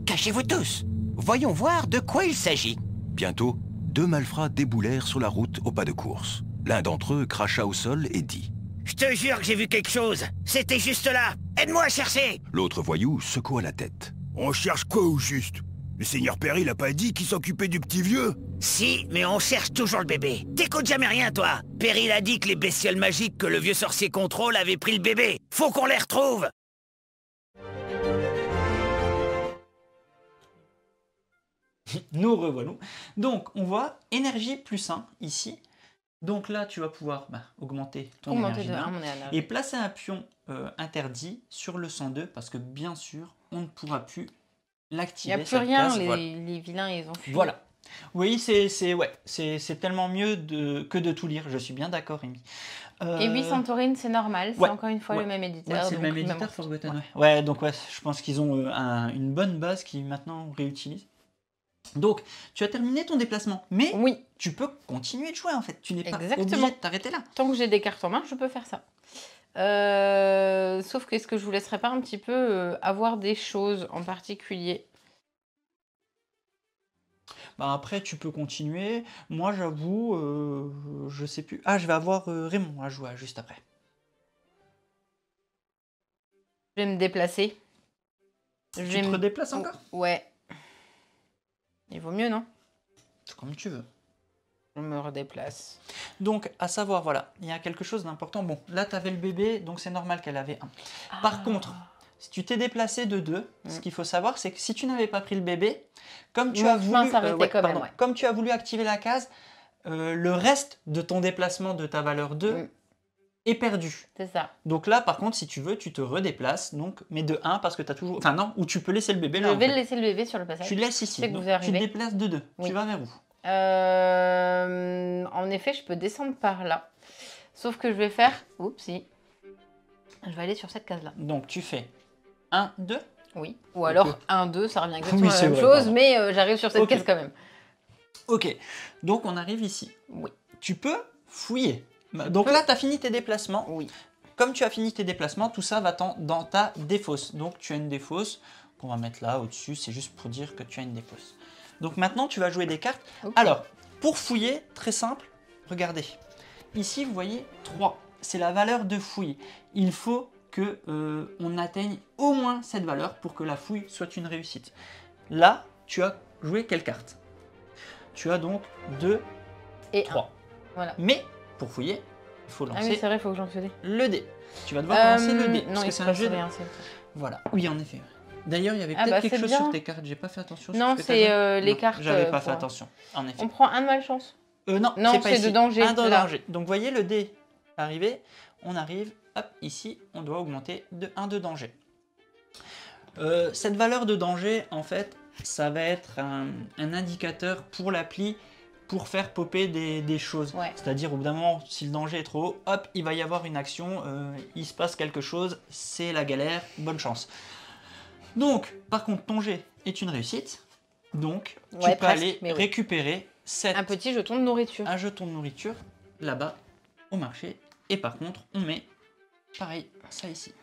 Cachez-vous tous. Voyons voir de quoi il s'agit. Bientôt, 2 malfrats déboulèrent sur la route au pas de course. L'un d'entre eux cracha au sol et dit « Je te jure que j'ai vu quelque chose. C'était juste là. Aide-moi à chercher !» L'autre voyou secoua la tête. On cherche quoi au juste? Le seigneur Perry n'a pas dit qu'il s'occupait du petit vieux? Si, mais on cherche toujours le bébé. T'écoutes jamais rien, toi. Perry a dit que les bestioles magiques que le vieux sorcier contrôle avaient pris le bébé. Faut qu'on les retrouve. Nous revoilà. Donc, on voit énergie plus 1 ici. Donc là, tu vas pouvoir augmenter ton énergie de 1 et placer un pion interdit sur le 102 parce que bien sûr, on ne pourra plus l'activer. Il n'y a plus rien, les vilains, ils ont fui. Voilà. Oui, c'est tellement mieux que de tout lire, je suis bien d'accord, Rémi. Et 8 Santorin, c'est normal, c'est encore une fois le même éditeur. Ouais, c'est le même éditeur, Forgotten. Ouais, donc je pense qu'ils ont une bonne base qu'ils maintenant réutilisent. Donc, tu as terminé ton déplacement, mais tu peux continuer de jouer en fait. Tu n'es pas obligé de t'arrêter là. Tant que j'ai des cartes en main, je peux faire ça. Sauf que est-ce que je vous laisserai pas un petit peu avoir des choses en particulier? Après, tu peux continuer. Moi, j'avoue, je sais plus. Ah, je vais avoir Raymond à jouer juste après. Je vais me déplacer. Tu te redéplaces encore? Ouais. Il vaut mieux, non? Comme tu veux. Je me redéplace. Donc, à savoir, voilà, il y a quelque chose d'important. Bon, là, tu avais le bébé, donc c'est normal qu'elle avait 1. Par contre, si tu t'es déplacé de 2, ce qu'il faut savoir, c'est que si tu n'avais pas pris le bébé, comme tu as voulu activer la case, le reste de ton déplacement de ta valeur 2 est perdu. C'est ça. Donc là, par contre, si tu veux, tu te redéplaces, donc, mais de 1 parce que tu as toujours... Enfin non, ou tu peux laisser le bébé là. Je vais laisser le bébé sur le passage. Tu laisses ici, donc, tu te déplaces de 2. Tu vas vers où? En effet, je peux descendre par là. Sauf que je vais faire... Oups, si. Je vais aller sur cette case-là. Donc tu fais 1, 2. Oui. Ou alors 1, 2, ça revient exactement à la même chose, mais j'arrive sur cette case quand même. Ok. Donc on arrive ici. Oui. Tu peux fouiller. Donc là, tu as fini tes déplacements. Oui. Comme tu as fini tes déplacements, tout ça va dans ta défausse. Donc tu as une défausse qu'on va mettre là au-dessus. C'est juste pour dire que tu as une défausse. Donc maintenant, tu vas jouer des cartes. Okay. Alors, pour fouiller, très simple, regardez. Ici, vous voyez 3. C'est la valeur de fouille. Il faut qu'on atteigne au moins cette valeur pour que la fouille soit une réussite. Là, tu as joué quelle carte? Tu as donc 2 et 3. Voilà. Mais pour fouiller, il faut lancer oui, c'est vrai, il faut que j'en fasse le dé. Tu vas devoir lancer le dé. Non, parce que c'est un jeu de... Voilà. Oui, en effet. D'ailleurs, il y avait peut-être quelque chose sur tes cartes. J'ai pas fait attention. Non, c'est les cartes. J'avais pas fait attention. En effet. On prend un de malchance. Non, c'est de danger. Un de danger. Donc, vous voyez le dé arriver. On arrive, hop, ici, on doit augmenter de 1 de danger. Cette valeur de danger, en fait, ça va être un indicateur pour l'appli pour faire popper des choses. Ouais. C'est-à-dire, au bout d'un moment, si le danger est trop haut, hop, il va y avoir une action, il se passe quelque chose, c'est la galère, bonne chance. Donc, par contre, ton jet est une réussite. Donc, tu peux aller récupérer un petit jeton de nourriture. Un jeton de nourriture, là-bas, au marché. Et par contre, on met, pareil, ça ici.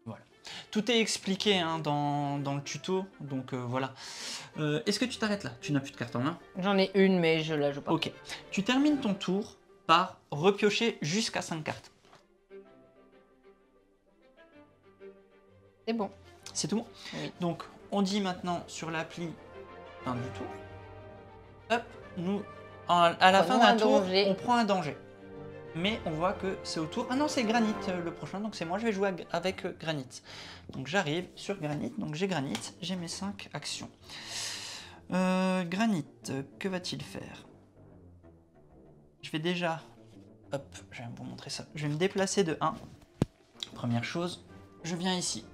Voilà. Tout est expliqué dans le tuto. Donc, voilà. Est-ce que tu t'arrêtes là? Tu n'as plus de carte en main? J'en ai une, mais je la joue pas. Ok. Tu termines ton tour par repiocher jusqu'à 5 cartes. C'est bon. C'est tout bon? Oui. Donc, on dit maintenant sur l'appli fin du tour. Hop, nous, à la fin d'un tour, on prend un danger. Mais on voit que c'est au tour... Ah non, c'est Granit le prochain, donc c'est moi, je vais jouer avec Granit. Donc j'arrive sur Granit, donc j'ai Granit, j'ai mes 5 actions. Granit, que va-t-il faire? Je vais déjà... Hop, je vais vous montrer ça. Je vais me déplacer de 1. Première chose, je viens ici.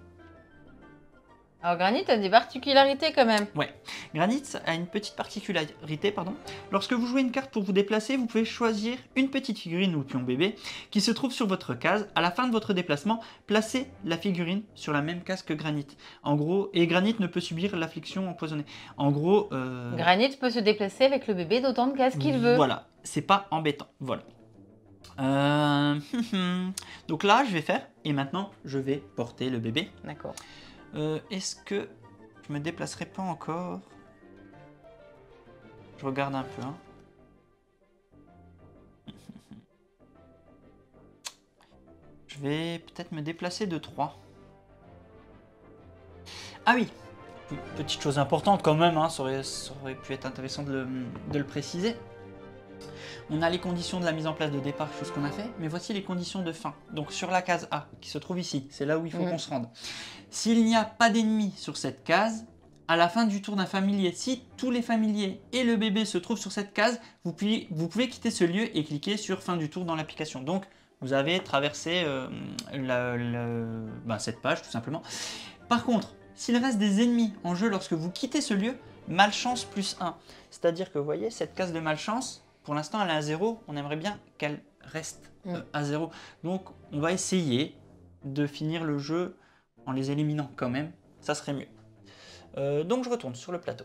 Alors Granit a des particularités quand même. Ouais, Granit a une petite particularité, pardon. Lorsque vous jouez une carte pour vous déplacer, vous pouvez choisir une petite figurine ou pion bébé qui se trouve sur votre case. À la fin de votre déplacement, placez la figurine sur la même case que Granit. En gros, et Granit ne peut subir l'affliction empoisonnée. En gros... Granit peut se déplacer avec le bébé d'autant de cases qu'il veut. Voilà, c'est pas embêtant, voilà. Donc là, je vais faire, et maintenant, je vais porter le bébé. D'accord. Est-ce que je me déplacerai pas encore? Je regarde un peu. Hein. Je vais peut-être me déplacer de 3. Ah oui, petite chose importante quand même, hein, ça aurait pu être intéressant de le préciser. On a les conditions de la mise en place de départ, chose qu'on a fait, mais voici les conditions de fin. Donc sur la case A, qui se trouve ici, c'est là où il faut qu'on se rende. S'il n'y a pas d'ennemis sur cette case, à la fin du tour d'un familier, si tous les familiers et le bébé se trouvent sur cette case, vous pouvez quitter ce lieu et cliquer sur fin du tour dans l'application. Donc vous avez traversé cette page tout simplement. Par contre, s'il reste des ennemis en jeu lorsque vous quittez ce lieu, malchance plus 1. C'est-à-dire que vous voyez, cette case de malchance, pour l'instant, elle est à 0. On aimerait bien qu'elle reste à 0. Donc, on va essayer de finir le jeu en les éliminant quand même. Ça serait mieux. Donc, je retourne sur le plateau.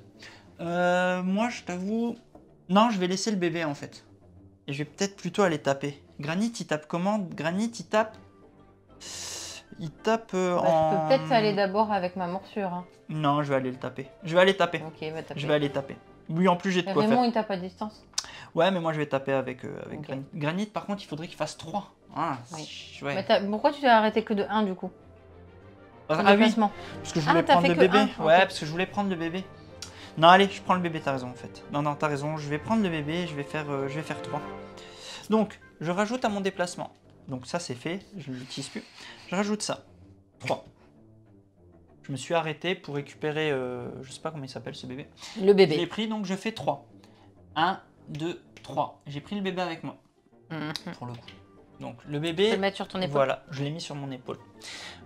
Moi, je t'avoue... Non, je vais laisser le bébé, en fait. Et je vais peut-être plutôt aller taper. Granit, il tape comment? Granit, il tape... Il tape en... Je peux peut-être aller d'abord avec ma morsure. Hein. Non, je vais aller le taper. Je vais aller taper. Ok, va taper. Je vais aller taper. Oui, en plus, j'ai de quoi Raymond, faire. il tape à distance. Ouais, mais moi je vais taper avec Okay. Granit. Granit, par contre, il faudrait qu'il fasse 3. Ah, oui. Ouais. Mais pourquoi tu t'es arrêté que de 1 du coup? Ah oui, parce que je voulais prendre le bébé. Ouais, parce que je voulais prendre le bébé. Non, allez, je prends le bébé, t'as raison en fait. Non, t'as raison, je vais prendre le bébé, je vais faire 3. Donc, je rajoute à mon déplacement. Donc ça, c'est fait, je ne l'utilise plus. Je rajoute ça. 3. Je me suis arrêté pour récupérer, je sais pas comment il s'appelle ce bébé. Le bébé. Je l'ai pris, donc je fais 3. 1, 2, 3. J'ai pris le bébé avec moi. Pour le coup. Donc le bébé... Tu peux le mettre sur ton épaule. Voilà, je l'ai mis sur mon épaule.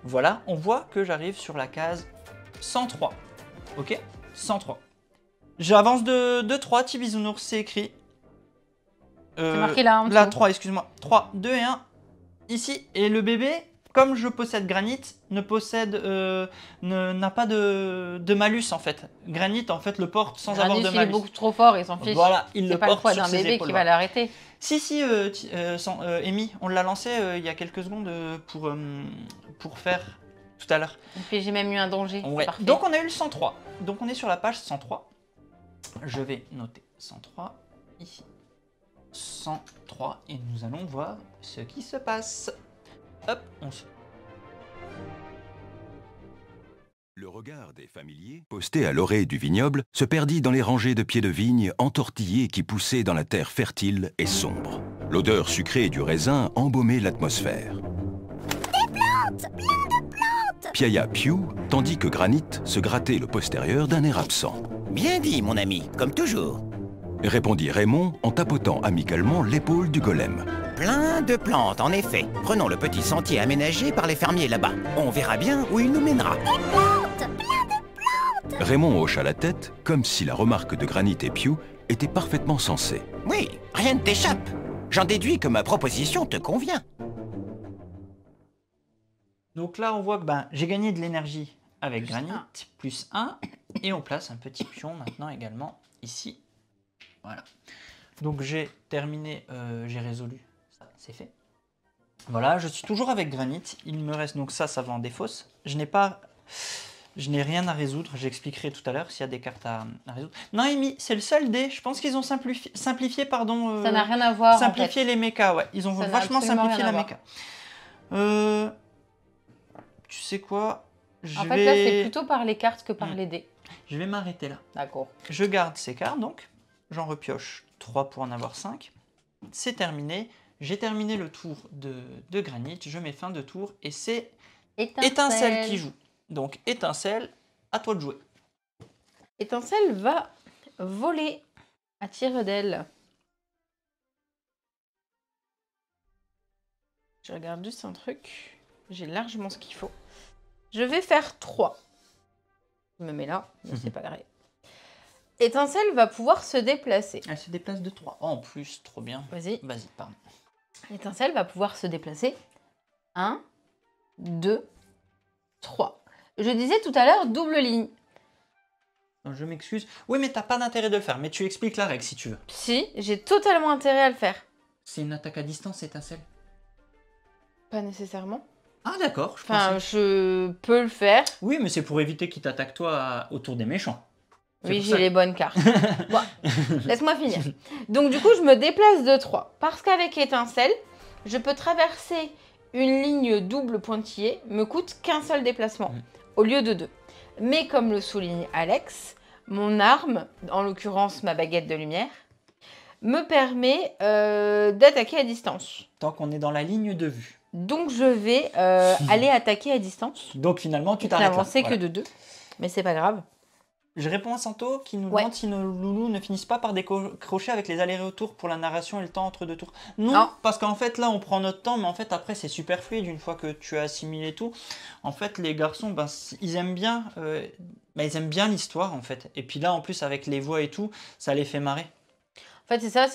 Voilà, on voit que j'arrive sur la case 103. Ok, 103. J'avance de 3, petit bisounours, c'est écrit. C'est marqué là en dessous. Là, 3, excuse-moi. 3, 2 et 1. Ici, et le bébé... Comme je possède Granit, n'a pas de malus en fait. Granit en fait le porte sans avoir de malus. Il est beaucoup trop fort, il s'en fiche. Voilà, il le porte sur ses épaules. C'est pas le poids d'un bébé qui va l'arrêter. Si, Amy, on l'a lancé il y a quelques secondes pour faire tout à l'heure. Et puis j'ai même eu un danger. Ouais. Donc on a eu le 103. Donc on est sur la page 103. Je vais noter 103 ici. 103 et nous allons voir ce qui se passe. Hop, on se... Le regard des familiers, posté à l'orée du vignoble, se perdit dans les rangées de pieds de vigne entortillés qui poussaient dans la terre fertile et sombre. L'odeur sucrée du raisin embaumait l'atmosphère. Des plantes! Plein de plantes! Piailla Pew, tandis que Granit se grattait le postérieur d'un air absent. Bien dit, mon ami, comme toujours. Répondit Raymond en tapotant amicalement l'épaule du golem. Plein de plantes, en effet. Prenons le petit sentier aménagé par les fermiers là-bas. On verra bien où il nous mènera. Des plantes! Plein de plantes! Raymond hocha la tête, comme si la remarque de Granit et Pew était parfaitement sensée. Oui, rien ne t'échappe. J'en déduis que ma proposition te convient. Donc là, on voit que j'ai gagné de l'énergie avec Granit, plus 1. Et on place un petit pion maintenant également ici. Voilà. Donc j'ai terminé, j'ai résolu. Ça, c'est fait. Voilà, je suis toujours avec Granit. Il me reste donc ça va en défausse. Je n'ai rien à résoudre. J'expliquerai tout à l'heure s'il y a des cartes à résoudre. Non, Amy, c'est le seul dé. Je pense qu'ils ont simplifié, pardon. Ça n'a rien à voir. Simplifié les mechas, ouais. Ils ont vachement simplifié la méca. Tu sais quoi? En fait, là, c'est plutôt par les cartes que par les dés. Je vais m'arrêter là. D'accord. Je garde ces cartes, donc. J'en repioche 3 pour en avoir 5. C'est terminé. J'ai terminé le tour de Granit. Je mets fin de tour et c'est Étincelle qui joue. Donc Étincelle, à toi de jouer. Étincelle va voler à tire d'aile. Je regarde juste un truc. J'ai largement ce qu'il faut. Je vais faire 3. Je me mets là, mais c'est pas grave. Étincelle va pouvoir se déplacer. Elle se déplace de 3. Oh, en plus, trop bien. Vas-y. Vas-y, pardon. Étincelle va pouvoir se déplacer. 1, 2, 3. Je disais tout à l'heure double ligne. Je m'excuse. Oui, mais t'as pas d'intérêt de le faire. Mais tu expliques la règle si tu veux. Si, j'ai totalement intérêt à le faire. C'est une attaque à distance, étincelle? Pas nécessairement. Ah, d'accord. Enfin, je peux le faire. Oui, mais c'est pour éviter qu'il t'attaque toi autour des méchants. Oui, j'ai les bonnes cartes. Bon, laisse-moi finir. Donc, du coup, je me déplace de 3. Parce qu'avec étincelle, je peux traverser une ligne double pointillée, me coûte qu'un seul déplacement, au lieu de 2. Mais comme le souligne Alex, mon arme, en l'occurrence ma baguette de lumière, me permet d'attaquer à distance. Tant qu'on est dans la ligne de vue. Donc je vais aller attaquer à distance. Donc finalement, tu t'arrêtes là. Avancé que de 2, mais c'est pas grave. Je réponds à Santo qui nous demande si nos loulous ne finissent pas par décrocher avec les allers-retours pour la narration et le temps entre deux tours. Non, parce qu'en fait là on prend notre temps, mais en fait après c'est super fluide une fois que tu as assimilé tout. En fait les garçons, ils aiment bien l'histoire en fait. Et puis là en plus avec les voix et tout, ça les fait marrer. En fait c'est ça,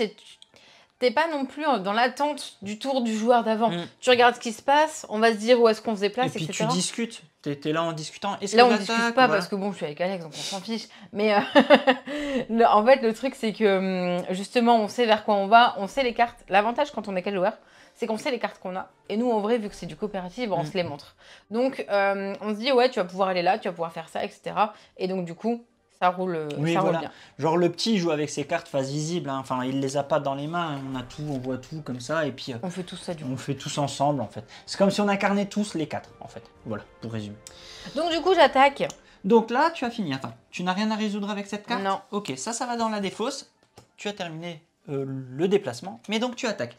t'es pas non plus dans l'attente du tour du joueur d'avant. Tu regardes ce qui se passe, on va se dire où est-ce qu'on se déplace, etc. Et puis tu discutes. T'es là en discutant. Là, on discute pas parce que bon, je suis avec Alex, donc on s'en fiche. Mais en fait, le truc, c'est que justement, on sait vers quoi on va, on sait les cartes. L'avantage quand on est 4 joueurs, c'est qu'on sait les cartes qu'on a. Et nous, en vrai, vu que c'est du coopératif, on se les montre. Donc, on se dit, ouais, tu vas pouvoir aller là, tu vas pouvoir faire ça, etc. Et donc, du coup, ça roule, roule bien. Genre le petit joue avec ses cartes face visible, hein. Enfin il les a pas dans les mains, on a tout, on voit tout comme ça et puis on fait tout ça on fait tous ensemble en fait. C'est comme si on incarnait tous les 4 en fait. Voilà, pour résumer. Donc du coup j'attaque. Donc là tu as fini. Attends, tu n'as rien à résoudre avec cette carte? Non. Ok, ça va dans la défausse. Tu as terminé le déplacement, mais donc tu attaques.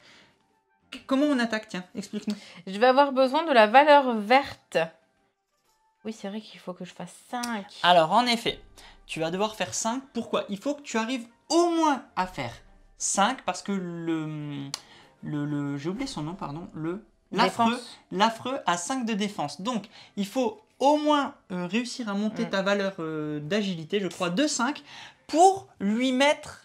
Comment on attaque? Tiens, explique-nous. Je vais avoir besoin de la valeur verte. Oui, c'est vrai qu'il faut que je fasse 5. Alors, en effet, tu vas devoir faire 5. Pourquoi? Il faut que tu arrives au moins à faire 5 parce que j'ai oublié son nom, pardon, l'affreux a 5 de défense. Donc, il faut au moins réussir à monter ta valeur d'agilité, je crois, de 5 pour lui mettre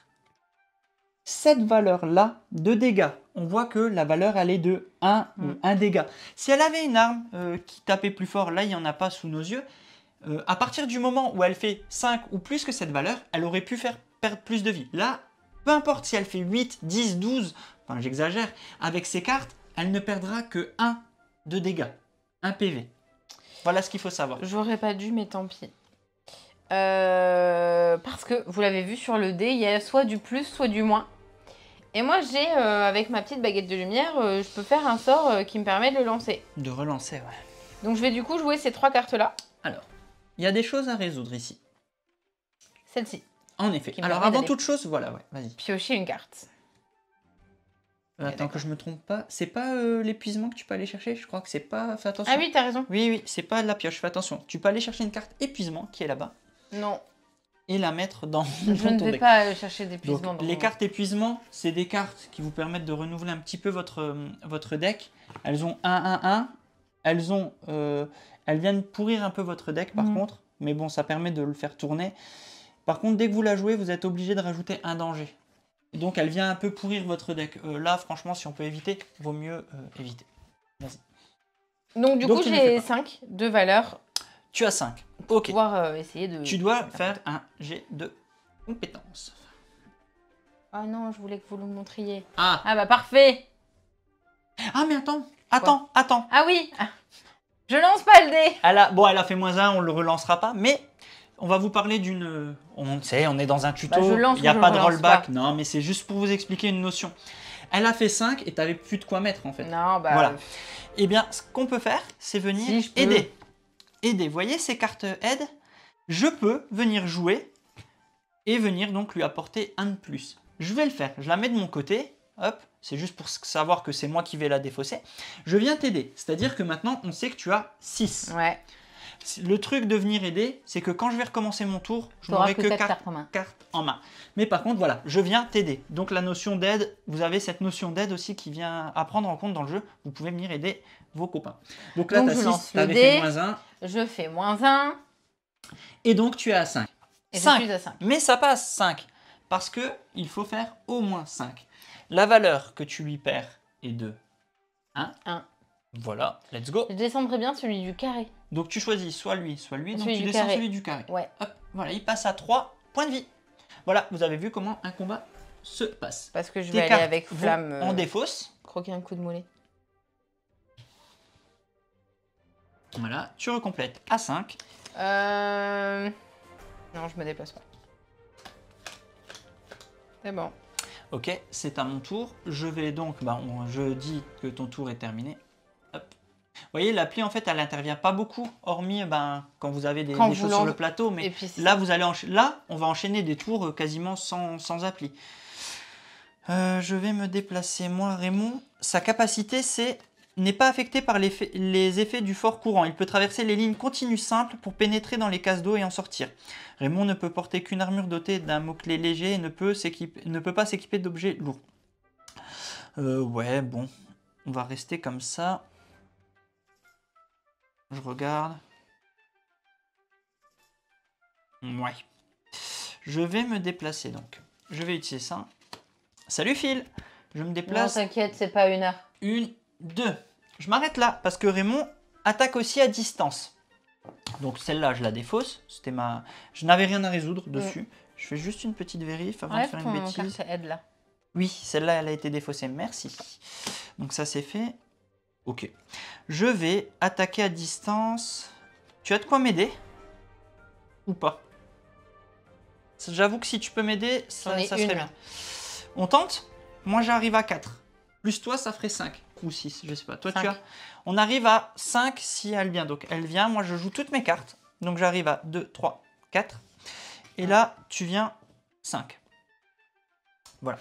cette valeur-là de dégâts. On voit que la valeur, elle est de 1 dégât. Si elle avait une arme qui tapait plus fort, là, il n'y en a pas sous nos yeux, à partir du moment où elle fait 5 ou plus que cette valeur, elle aurait pu faire perdre plus de vie. Là, peu importe si elle fait 8, 10, 12, enfin j'exagère, avec ces cartes, elle ne perdra que 1 de dégâts, 1 PV. Voilà ce qu'il faut savoir. J'aurais pas dû, mais tant pis. Parce que, vous l'avez vu sur le dé, il y a soit du plus, soit du moins. Et moi, j'ai, avec ma petite baguette de lumière, je peux faire un sort qui me permet de le lancer. De relancer, ouais. Donc, je vais du coup jouer ces 3 cartes-là. Alors, il y a des choses à résoudre ici. Celle-ci. En effet. Alors, avant toute chose, voilà, ouais, vas-y. Piocher une carte. Attends que je me trompe pas. C'est pas l'épuisement que tu peux aller chercher? Je crois que c'est pas... Fais attention. Ah oui, t'as raison. Oui, c'est pas de la pioche, fais attention. Tu peux aller chercher une carte épuisement qui est là-bas. Non. Et la mettre dans je ne vais pas chercher d'épuisement. Donc, les cartes épuisement, c'est des cartes qui vous permettent de renouveler un petit peu votre deck. Elles ont 1-1-1. Elles viennent pourrir un peu votre deck par contre. Mais bon, ça permet de le faire tourner. Par contre, dès que vous la jouez, vous êtes obligé de rajouter un danger. Donc elle vient un peu pourrir votre deck. Là, franchement, si on peut éviter, vaut mieux éviter. Vas-y. Donc du coup, j'ai 5 de valeur. Tu as 5. Pour pouvoir essayer de... Tu dois faire un jet de compétence. Ah non, je voulais que vous le montriez. Ah bah parfait. Ah mais attends. Ah oui, je lance pas le dé. Elle a fait -1, on le relancera pas, mais on va vous parler d'une... On est dans un tuto, il n'y a pas de rollback. Non, mais c'est juste pour vous expliquer une notion. Elle a fait 5 et tu n'avais plus de quoi mettre en fait. Non, bah... Voilà. Eh bien, ce qu'on peut faire, c'est venir aider. Aider, vous voyez ces cartes aide? Je peux venir jouer et venir donc lui apporter un de plus. Je vais le faire, je la mets de mon côté, hop, c'est juste pour savoir que c'est moi qui vais la défausser. Je viens t'aider, c'est-à-dire que maintenant on sait que tu as 6. Ouais. Le truc de venir aider, c'est que quand je vais recommencer mon tour, je n'aurai que 4 cartes en main. Mais par contre, voilà, je viens t'aider. Donc la notion d'aide, vous avez cette notion d'aide aussi qui vient à prendre en compte dans le jeu. Vous pouvez venir aider vos copains. Donc là, tu as 6, tu avais fait -1. Je fais -1. Et donc, tu es à 5. Et 5. Je suis à 5. Mais ça passe 5. Parce qu'il faut faire au moins 5. La valeur que tu lui perds est de 1. 1. Voilà, let's go. Je descendrai bien celui du carré. Donc, tu choisis soit lui. Donc, tu descends carré. celui du carré. Ouais. Hop, voilà, il passe à 3 points de vie. Voilà, vous avez vu comment un combat se passe. Parce que je vais aller avec Flamme. En défausse. Croquer un coup de mollet. Voilà, tu recomplètes à 5. Non, je me déplace pas. C'est bon. Ok, c'est à mon tour. Je vais donc, je dis que ton tour est terminé. Hop. Vous voyez, l'appli, en fait, elle n'intervient pas beaucoup, hormis quand vous avez des choses sur le plateau. Mais là, là, on va enchaîner des tours quasiment sans appli. Je vais me déplacer. Moi, Raymond, sa capacité, n'est pas affectée par les effets du fort courant. Il peut traverser les lignes continues simples pour pénétrer dans les cases d'eau et en sortir. Raymond ne peut porter qu'une armure dotée d'un mot-clé léger et ne peut pas s'équiper d'objets lourds. Ouais, bon. On va rester comme ça. Je regarde. Ouais. Je vais me déplacer donc. Je vais utiliser ça. Salut Phil. Je me déplace. Non, t'inquiète, c'est pas 1 heure. 1, 2. Je m'arrête là parce que Raymond attaque aussi à distance. Donc celle-là, je la défausse. Je n'avais rien à résoudre dessus. Je fais juste une petite vérif avant de faire une bêtise. Carte aide là. Oui, celle-là, elle a été défaussée. Merci. Donc ça, c'est fait. Ok. Je vais attaquer à distance. Tu as de quoi m'aider? Ou pas? J'avoue que si tu peux m'aider, ça serait bien. On tente? Moi, j'arrive à 4. Plus toi, ça ferait 5. Ou 6, je sais pas. Toi, 5. On arrive à 5 si elle vient. Donc, elle vient. Moi, je joue toutes mes cartes. Donc, j'arrive à 2, 3, 4. Et là, tu viens 5. Voilà.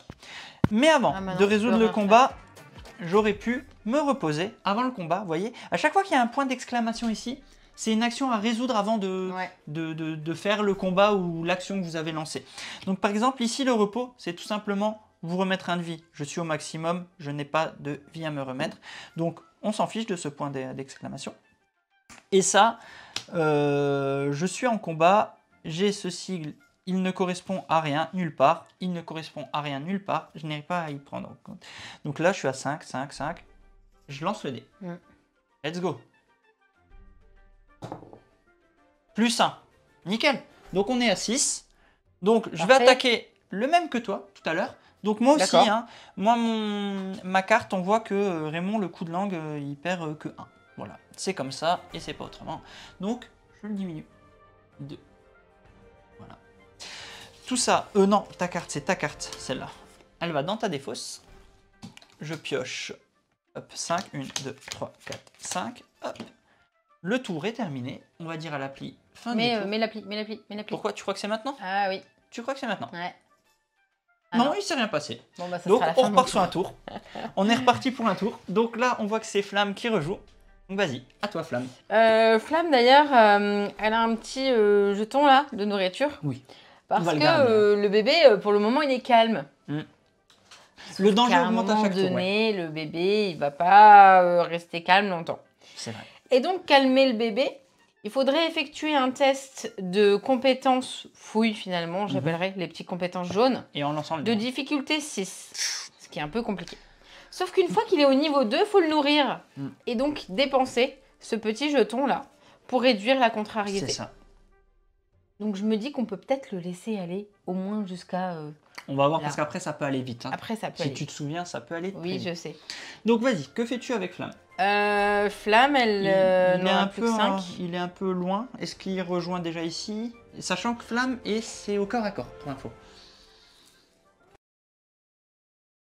Mais avant de résoudre le combat, j'aurais pu me reposer avant le combat. Vous voyez, à chaque fois qu'il y a un point d'exclamation ici, c'est une action à résoudre avant de faire le combat ou l'action que vous avez lancée. Donc, par exemple, ici, le repos, c'est tout simplement vous remettre un de vie. Je suis au maximum, je n'ai pas de vie à me remettre. Donc, on s'en fiche de ce point d'exclamation. Et ça, je suis en combat, j'ai ce sigle, il ne correspond à rien, nulle part. Il ne correspond à rien, nulle part. Je n'arrive pas à y prendre en compte. Donc là, je suis à 5, 5, 5. Je lance le dé. Let's go. Plus 1. Nickel. Donc, on est à 6. Donc, je vais attaquer le même que toi, tout à l'heure. Donc moi aussi, hein, ma carte, on voit que Raymond, le coup de langue, il perd que 1. Voilà, c'est comme ça et c'est pas autrement. Donc, je le diminue. 2. Voilà. Tout ça, non, ta carte, c'est ta carte, celle-là. Elle va dans ta défausse. Je pioche. Hop, 5, 1, 2, 3, 4, 5. Hop. Le tour est terminé. On va dire à l'appli fin du tour. Mais l'appli. Pourquoi? Tu crois que c'est maintenant? Ah oui. Tu crois que c'est maintenant? Ouais. Non, il ne s'est rien passé. Bon, bah, donc, on repart sur un tour. On est reparti pour un tour. Donc là, on voit que c'est Flamme qui rejoue. Donc vas-y, à toi Flamme. Flamme d'ailleurs, elle a un petit jeton là, de nourriture. Oui. Parce que le bébé, pour le moment, il est calme. Le danger augmente à chaque tour. Le bébé, il va pas rester calme longtemps. C'est vrai. Et donc, calmer le bébé, il faudrait effectuer un test de compétences fouille finalement, j'appellerais les petites compétences jaunes. Et en lançant le de difficulté 6, ce qui est un peu compliqué. Sauf qu'une fois qu'il est au niveau 2, il faut le nourrir. Et donc dépenser ce petit jeton là pour réduire la contrariété. C'est ça. Donc je me dis qu'on peut peut-être le laisser aller au moins jusqu'à... on va voir parce qu'après ça peut aller vite. Hein. Après ça peut aller vite. Si tu te souviens, ça peut aller Oui, je sais. Donc vas-y, que fais-tu avec Flamme? Flamme, elle il est un peu 5. Il est un peu loin. Est-ce qu'il rejoint déjà ici? Sachant que Flamme, c'est au corps à corps, pour info.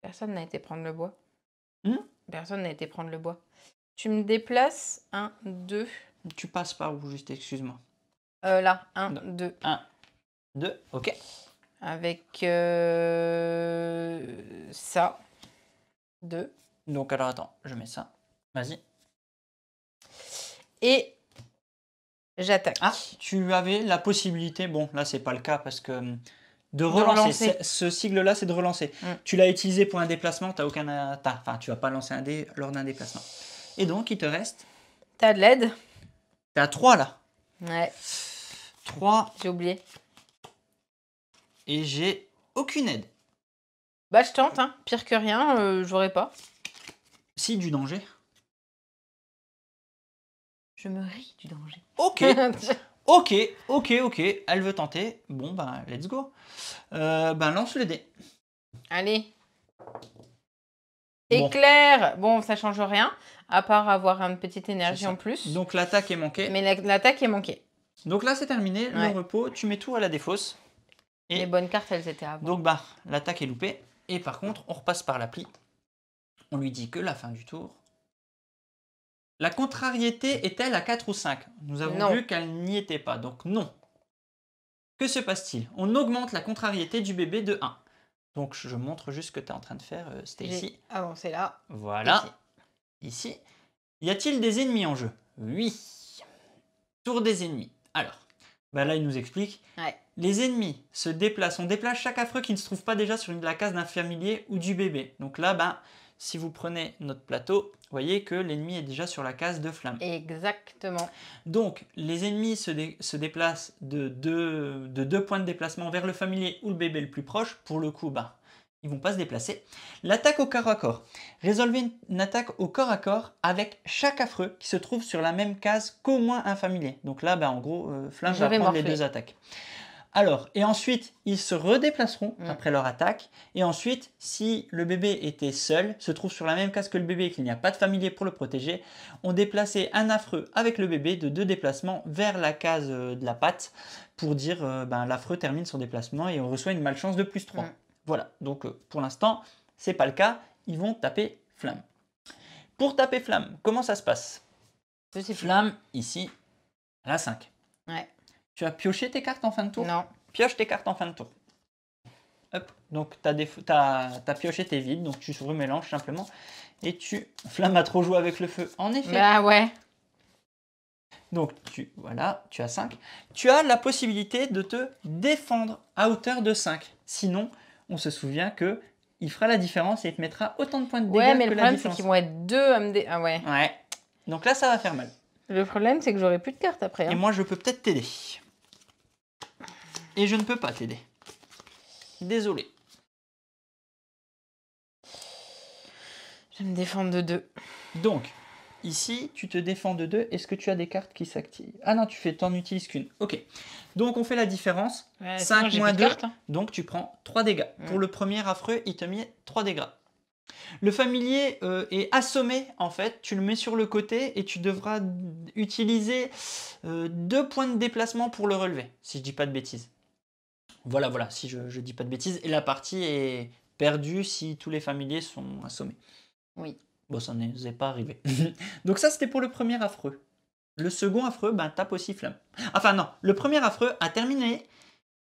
Personne n'a été prendre le bois. Personne n'a été prendre le bois. Tu me déplaces 1, 2. Tu passes par où juste, excuse-moi. Là, 1, 2. 1, 2, ok. Avec ça. 2. Donc alors attends, je mets ça. Vas-y. Et j'attaque. Ah, tu avais la possibilité, bon là c'est pas le cas parce que de relancer. Ce sigle-là, c'est de relancer. Tu l'as utilisé pour un déplacement, tu vas pas lancer un dé lors d'un déplacement. Et donc il te reste... T'as de l'aide. T'es à 3 là. Ouais. 3. J'ai oublié. Et j'ai aucune aide. Bah, je tente, hein. Pire que rien, j'aurais pas. Si, du danger. Je me ris du danger. Ok. Ok. Elle veut tenter. Bon, ben, let's go. Lance le dé. Allez. Éclair. Bon, ça change rien, à part avoir une petite énergie en plus. Donc, l'attaque est manquée. Mais l'attaque est manquée. Donc là, c'est terminé. Le repos, tu mets tout à la défausse. Et les bonnes cartes, elles étaient à voir. Donc, l'attaque est loupée. Et par contre, on repasse par l'appli. On lui dit que la fin du tour. La contrariété est-elle à 4 ou 5? Nous avons vu qu'elle n'y était pas, donc non. Que se passe-t-il? On augmente la contrariété du bébé de 1. Donc je montre juste ce que tu es en train de faire, Stacy. Avancé là. Voilà. Ici. Y a-t-il des ennemis en jeu? Oui. Tour des ennemis. Alors, là il nous explique. Les ennemis se déplacent. On déplace chaque affreux qui ne se trouve pas déjà sur la case d'un familier ou du bébé. Donc là, si vous prenez notre plateau, vous voyez que l'ennemi est déjà sur la case de flamme. Exactement. Donc, les ennemis se déplacent de 2 points de déplacement vers le familier ou le bébé le plus proche. Pour le coup, ils ne vont pas se déplacer. L'attaque au corps à corps. Résolvez une attaque au corps à corps avec chaque affreux qui se trouve sur la même case qu'au moins un familier. Donc là, en gros, Flamme va prendre les 2 attaques. Alors, et ensuite, ils se redéplaceront après leur attaque. Et ensuite, si le bébé était seul, se trouve sur la même case que le bébé et qu'il n'y a pas de familier pour le protéger, on déplaçait un affreux avec le bébé de 2 déplacements vers la case de la patte pour dire l'affreux termine son déplacement et on reçoit une malchance de plus 3. Voilà, donc pour l'instant, c'est pas le cas. Ils vont taper Flamme. Pour taper Flamme, comment ça se passe? Flamme, ici, à la 5. Ouais. Tu as pioché tes cartes en fin de tour? Non. Pioche tes cartes en fin de tour. Hop. Donc, t'as pioché tes vides, donc tu remélanges simplement. Et Flamme a trop joué avec le feu, en effet. Bah ouais. Donc, voilà, tu as 5. Tu as la possibilité de te défendre à hauteur de 5. Sinon, on se souvient que il fera la différence et il te mettra autant de points de dégâts que la différence. Ouais, mais le problème, c'est qu'ils vont être 2 à me Ah ouais. Ouais. Donc là, ça va faire mal. Le problème, c'est que j'aurai plus de cartes après. Et moi, je peux peut-être t'aider. Et je ne peux pas t'aider. Désolé. Je vais me défendre de 2. Donc, ici, tu te défends de 2. Est-ce que tu as des cartes qui s'activent? Ah non, t'en utilises qu'une. Ok. Donc, on fait la différence. 5 moins 2. Cartes, hein. Donc, tu prends 3 dégâts. Pour le premier affreux, il te met 3 dégâts. Le familier est assommé, en fait. Tu le mets sur le côté et tu devras utiliser 2 points de déplacement pour le relever, si je dis pas de bêtises. Voilà, si je dis pas de bêtises. Et la partie est perdue si tous les familiers sont assommés. Oui. Bon, ça ne nous est pas arrivé. Donc ça, c'était pour le premier affreux. Le second affreux, tape aussi Flamme. Enfin non, le premier affreux a terminé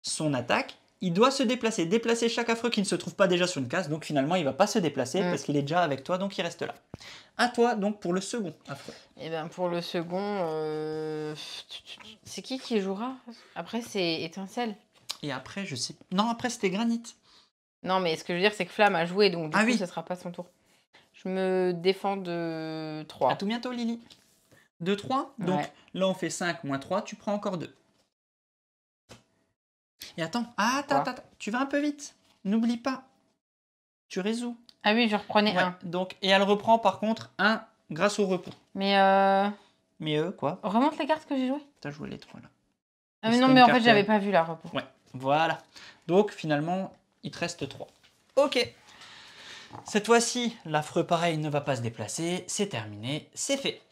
son attaque. Il doit se déplacer chaque affreux qui ne se trouve pas déjà sur une case. Donc finalement, il ne va pas se déplacer parce qu'il est déjà avec toi, donc il reste là. À toi, donc, pour le second affreux. Et pour le second, c'est qui jouera? Après, c'est Étincelle. Et après, je sais... Non, après, c'était Granit. Non, mais ce que je veux dire, c'est que Flamme a joué, donc du coup, ce ne sera pas son tour. Je me défends de 3. À tout bientôt, Lily. De 3. Donc là, on fait 5 moins 3. Tu prends encore 2. Et attends. Attends. Tu vas un peu vite. N'oublie pas. Tu résous. Ah oui, je reprenais 1. Donc, et elle reprend par contre 1 grâce au repos. Mais quoi? Remonte les cartes que j'ai jouées. Tu as joué les 3 là. Ah mais non, mais en fait, j'avais pas vu la repos. Ouais, voilà. Donc finalement, il te reste 3. Ok. Cette fois-ci, l'affreux pareil ne va pas se déplacer. C'est terminé, c'est fait.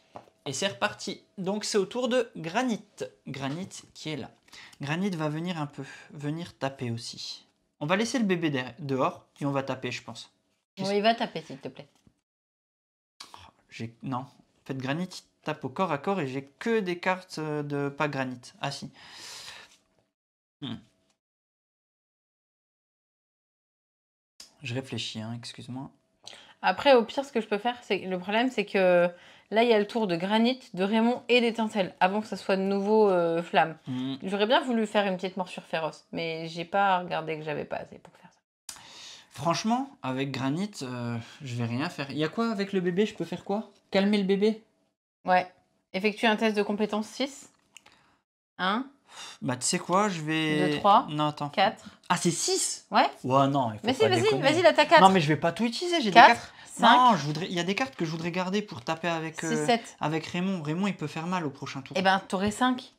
Et c'est reparti. Donc c'est au tour de Granit. Granit qui est là. Granit va venir taper aussi. On va laisser le bébé dehors et on va taper, je pense. Oui, il va taper, s'il te plaît. Non. En fait, Granit tape au corps à corps et j'ai que des cartes de pas Granit. Ah si. Je réfléchis, excuse-moi. Après, au pire, ce que je peux faire, le problème, c'est que là, il y a le tour de Granit, de Raymond et d'Étincelle, avant que ça soit de nouveau Flamme. J'aurais bien voulu faire une petite morsure féroce, mais j'ai pas regardé que j'avais pas assez pour faire ça. Franchement, avec Granit, je vais rien faire. Il y a quoi avec le bébé? Je peux faire quoi? Calmer le bébé? Ouais. Effectue un test de compétence 6. 1. Bah, tu sais quoi, je vais... 2, 3, non, attends. 4. Ah, c'est 6? Ouais. Ouais, non, il faut mais pas si, déconner. vas-y, là, t'as 4. Non, mais je vais pas tout utiliser, j'ai des 4, cartes. 5. Non, il y a des cartes que je voudrais garder pour taper avec, 6, 7. avec Raymond. Raymond, il peut faire mal au prochain tour. Eh ben, t'aurais 5.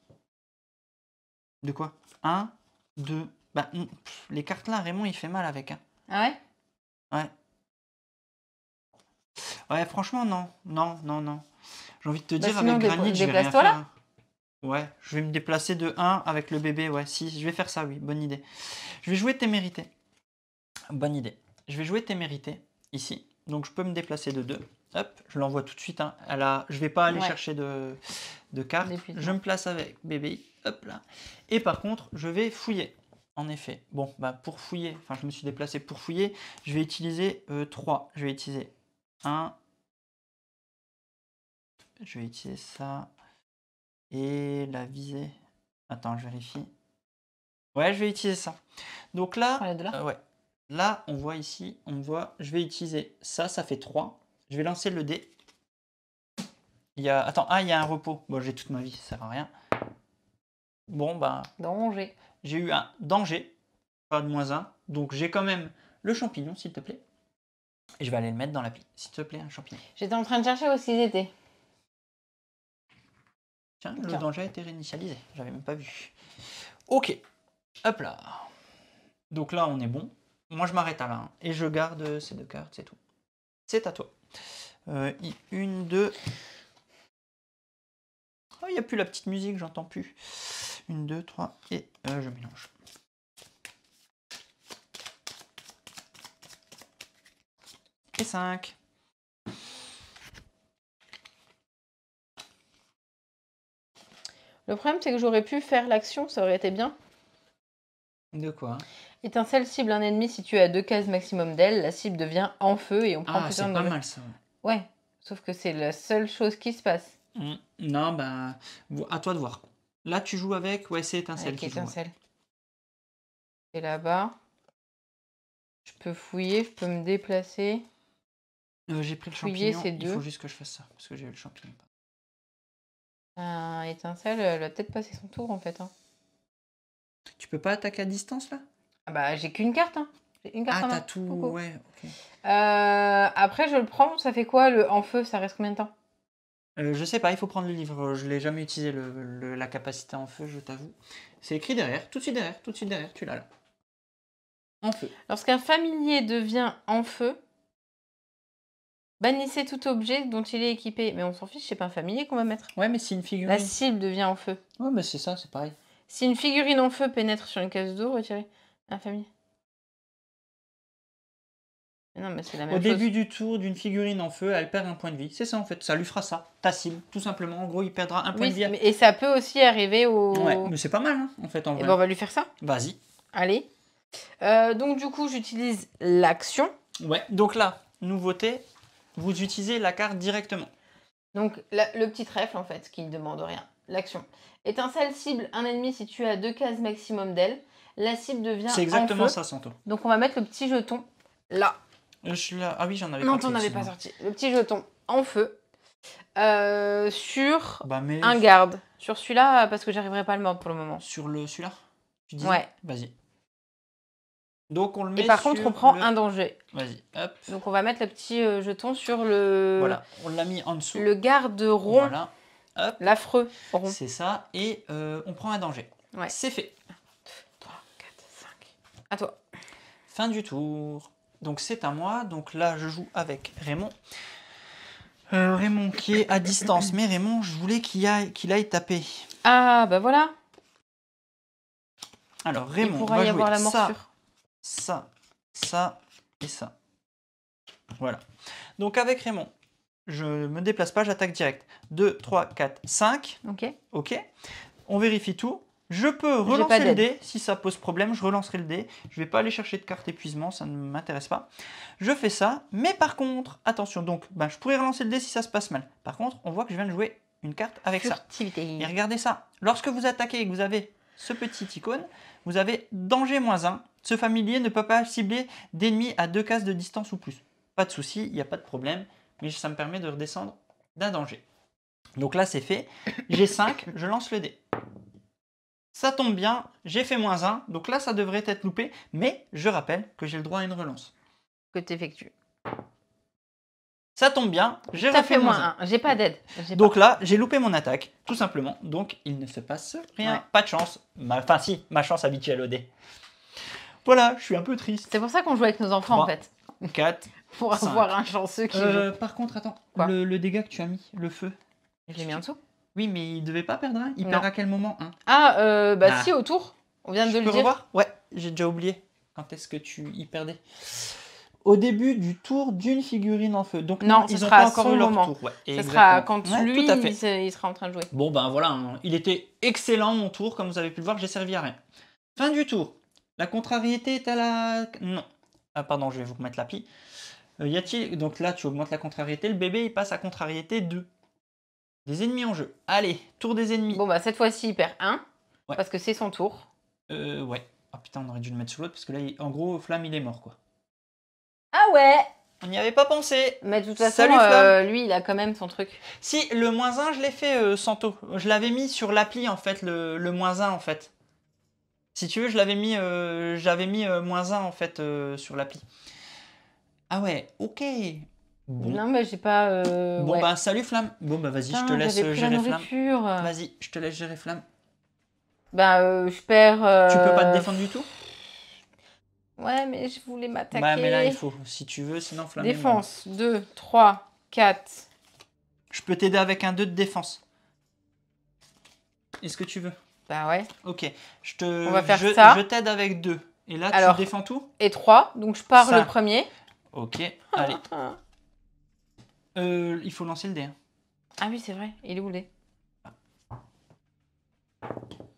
De quoi? 1, 2... Bah, les cartes là, Raymond, il fait mal avec. Hein. Ah ouais? Ouais. Ouais, franchement, non. Non. J'ai envie de te dire, avec Granit, je vais rien faire. Là. Ouais, je vais me déplacer de 1 avec le bébé. Ouais, si, je vais faire ça, oui, bonne idée. Je vais jouer témérité. Bonne idée. Je vais jouer témérité, ici. Donc, je peux me déplacer de 2. Hop, je l'envoie tout de suite. Hein. Je vais pas aller chercher de cartes. Je me place avec bébé. Hop là. Et par contre, je vais fouiller. En effet. Bon, bah pour fouiller, enfin je me suis déplacé pour fouiller, je vais utiliser 3. Je vais utiliser 1. Je vais utiliser ça. Et la visée. Attends, je vérifie. Ouais, je vais utiliser ça. Donc là, ouais. Là, on voit ici, je vais utiliser ça, ça fait 3. Je vais lancer le dé. Attends, il y a un repos. Bon, j'ai toute ma vie, ça sert à rien. Bon, bah... Danger. J'ai eu un danger, pas de -1. Donc j'ai quand même le champignon, s'il te plaît. Et je vais aller le mettre dans la pile. S'il te plaît, un champignon. J'étais en train de chercher où ils étaient. Tiens, le danger a été réinitialisé. J'avais même pas vu. Ok. Hop là. Donc là, on est bon. Moi, je m'arrête à là. Et je garde ces 2 cartes, c'est tout. C'est à toi. 1, 2... Oh, il n'y a plus la petite musique, j'entends plus. 1, 2, 3, et je mélange. Et 5. Le problème, c'est que j'aurais pu faire l'action, ça aurait été bien. De quoi? Étincelle cible un ennemi situé à 2 cases maximum d'aile, la cible devient en feu et on prend plus c'est pas mal ça. Ouais, sauf que c'est la seule chose qui se passe. Non, bah, à toi de voir. Là, tu joues avec, ouais, c'est étincelle. Avec étincelle. Et là-bas, je peux fouiller, je peux me déplacer. J'ai pris le champignon, il faut juste que je fasse ça, parce que j'ai eu le champignon. Étincelle, elle va peut-être passer son tour en fait. Hein. Tu peux pas attaquer à distance là? Ah bah j'ai qu'une carte. Hein. J'ai une carte en main. T'as tout, ouais, ok. Après je le prends, ça fait quoi le en feu? Ça reste combien de temps? Je sais pas, il faut prendre le livre. Je l'ai jamais utilisé la capacité en feu, je t'avoue. C'est écrit derrière, tout de suite derrière, tu l'as là. En feu. Lorsqu'un familier devient en feu, bannissez tout objet dont il est équipé. Mais on s'en fiche, c'est pas un familier qu'on va mettre. Ouais, mais si une figurine... La cible devient en feu. Ouais, mais c'est ça, c'est pareil. Si une figurine en feu pénètre sur une case d'eau, retirez un familier. Non, mais c'est la même chose. Au début du tour d'une figurine en feu, elle perd un point de vie. C'est ça en fait, ça lui fera ça. Ta cible, tout simplement. En gros, il perdra un point de vie. Et ça peut aussi arriver au... Ouais, mais c'est pas mal hein, en fait en vrai. Et ben on va lui faire ça. Vas-y. Allez. Donc du coup, j'utilise l'action. Ouais, donc là, nouveauté, vous utilisez la carte directement. Donc le petit trèfle en fait, qui ne demande rien. L'action. Étincelle cible un ennemi situé à 2 cases maximum d'aile. La cible devient en feu. C'est exactement ça, Santo. Donc on va mettre le petit jeton là. Ah oui, j'en avais pas. Non, t'en avais pas sorti. Le petit jeton en feu sur un garde. Sur celui-là, parce que j'arriverai pas à le mordre pour le moment. Sur celui-là? Tu dis? Ouais. Vas-y. Donc on le met et par contre, on prend un danger. Vas-y, hop. Donc on va mettre le petit jeton sur le... Voilà, on l'a mis en dessous. Le garde rond. Voilà, hop. L'affreux rond. C'est ça, et on prend un danger. Ouais. C'est fait. 2, 3, 4, 5. À toi. Fin du tour. Donc c'est à moi, donc là je joue avec Raymond. Raymond qui est à distance, mais Raymond, je voulais qu'il aille taper. Ah, bah voilà. Alors Raymond, il pourra y avoir la morsure. Ça et ça. Voilà. Donc avec Raymond, je me déplace pas, j'attaque direct. 2, 3, 4, 5. Ok. On vérifie tout. Je peux relancer le dé si ça pose problème, je relancerai le dé. Je ne vais pas aller chercher de carte épuisement, ça ne m'intéresse pas. Je fais ça, mais par contre, attention, donc je pourrais relancer le dé si ça se passe mal. Par contre, on voit que je viens de jouer une carte avec Furtivité. ça. Et regardez ça, lorsque vous attaquez et que vous avez ce petit icône, vous avez danger -1. Ce familier ne peut pas cibler d'ennemis à 2 cases de distance ou plus. Pas de souci, il n'y a pas de problème, mais ça me permet de redescendre d'un danger. Donc là, c'est fait. J'ai 5, je lance le dé. Ça tombe bien, j'ai fait -1, donc là ça devrait être loupé, mais je rappelle que j'ai le droit à une relance. Que tu effectues. Ça tombe bien, j'ai refait -1. J'ai pas d'aide. Donc là, j'ai loupé mon attaque, tout simplement. Donc il ne se passe rien. Ouais. Pas de chance. Enfin si, ma chance habituelle au dé. Voilà, je suis un peu triste. C'est pour ça qu'on joue avec nos enfants 3, en fait. 4, pour avoir un chanceux qui joue. Par contre, attends, le dégât que tu as mis, le feu. Je l'ai mis en dessous. Oui, mais il devait pas perdre un. Il perd à quel moment un? Si, au tour. On vient de le dire. Revoir? Ouais, j'ai déjà oublié. Quand est-ce que tu y perdais? Au début du tour d'une figurine en feu. Donc non, ils n'ont pas encore eu leur tour. Ouais, ça sera quand lui, il sera en train de jouer. Bon, ben voilà, hein. Il était excellent mon tour, comme vous avez pu le voir, j'ai servi à rien. Fin du tour. La contrariété est à la... Non. Ah, pardon, je vais vous remettre l'appli. Y a-t-il... Donc là, tu augmentes la contrariété. Le bébé, il passe à contrariété 2. Des ennemis en jeu. Allez, tour des ennemis. Bon, bah cette fois-ci, il perd 1. Ouais. Parce que c'est son tour. Ouais. Ah putain, on aurait dû le mettre sur l'autre, parce que là, en gros, Flamme, il est mort, quoi. Ah ouais! On n'y avait pas pensé. Mais de toute façon, lui, il a quand même son truc. Si, le -1, je l'ai fait, Santo. Je l'avais mis sur l'appli, en fait, le -1, en fait. Si tu veux, j'avais mis -1, en fait, sur l'appli. Ah ouais, ok. Bon. Non, mais j'ai pas... Bon, bah, salut, Flamme. Bon, bah, vas-y, je te laisse gérer Flamme. Vas-y, je te laisse gérer Flamme. Bah, je perds... Tu peux pas te défendre du tout? Ouais, mais je voulais m'attaquer. Bah, mais là, il faut. Si tu veux, sinon Flamme. Défense, 2, 3, 4. Je peux t'aider avec un 2 de défense. Est-ce que tu veux? Bah ouais. Ok. On va faire ça. Je t'aide avec 2. Et là, tu défends tout? Et 3. Donc, je pars le premier. Ok, allez. Il faut lancer le dé. Hein. Ah oui, c'est vrai. Il est où le dé?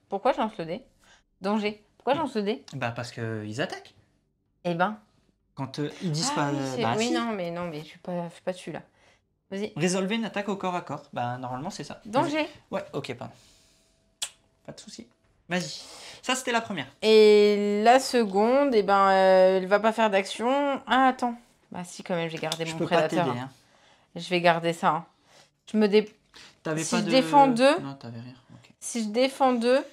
Pourquoi je lance le dé? Danger. Pourquoi je lance le dé? Bah, parce qu'ils attaquent. Eh ben. Quand ils disent pas... oui, si. non, mais je suis pas dessus, là. Vas-y. Résolvez une attaque au corps à corps. Bah, normalement, c'est ça. Danger. Ouais, ok, pardon. Pas de souci. Vas-y. Ça, c'était la première. Et la seconde, eh ben, elle va pas faire d'action. Ah, attends. Bah si, quand même, j'ai gardé mon prédateur. Pas t'aider, hein. Je vais garder ça. Hein. Je me dé... Si je défends 2... Non, t'avais rien. Okay. Si je défends 2,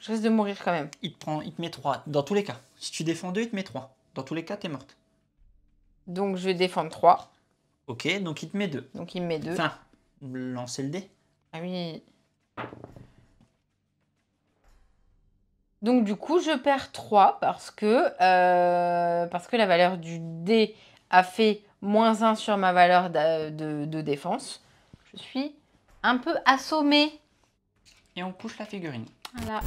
je risque de mourir quand même. Il te met 3. Dans tous les cas. Si tu défends 2, il te met 3. Dans tous les cas, t'es morte. Donc, je vais défendre 3. Ok, donc il te met 2. Donc, il me met 2. Enfin, lancer le dé. Ah oui. Donc, du coup, je perds 3 parce que la valeur du dé a fait -1 sur ma valeur de défense. Je suis un peu assommée. Et on couche la figurine. Voilà.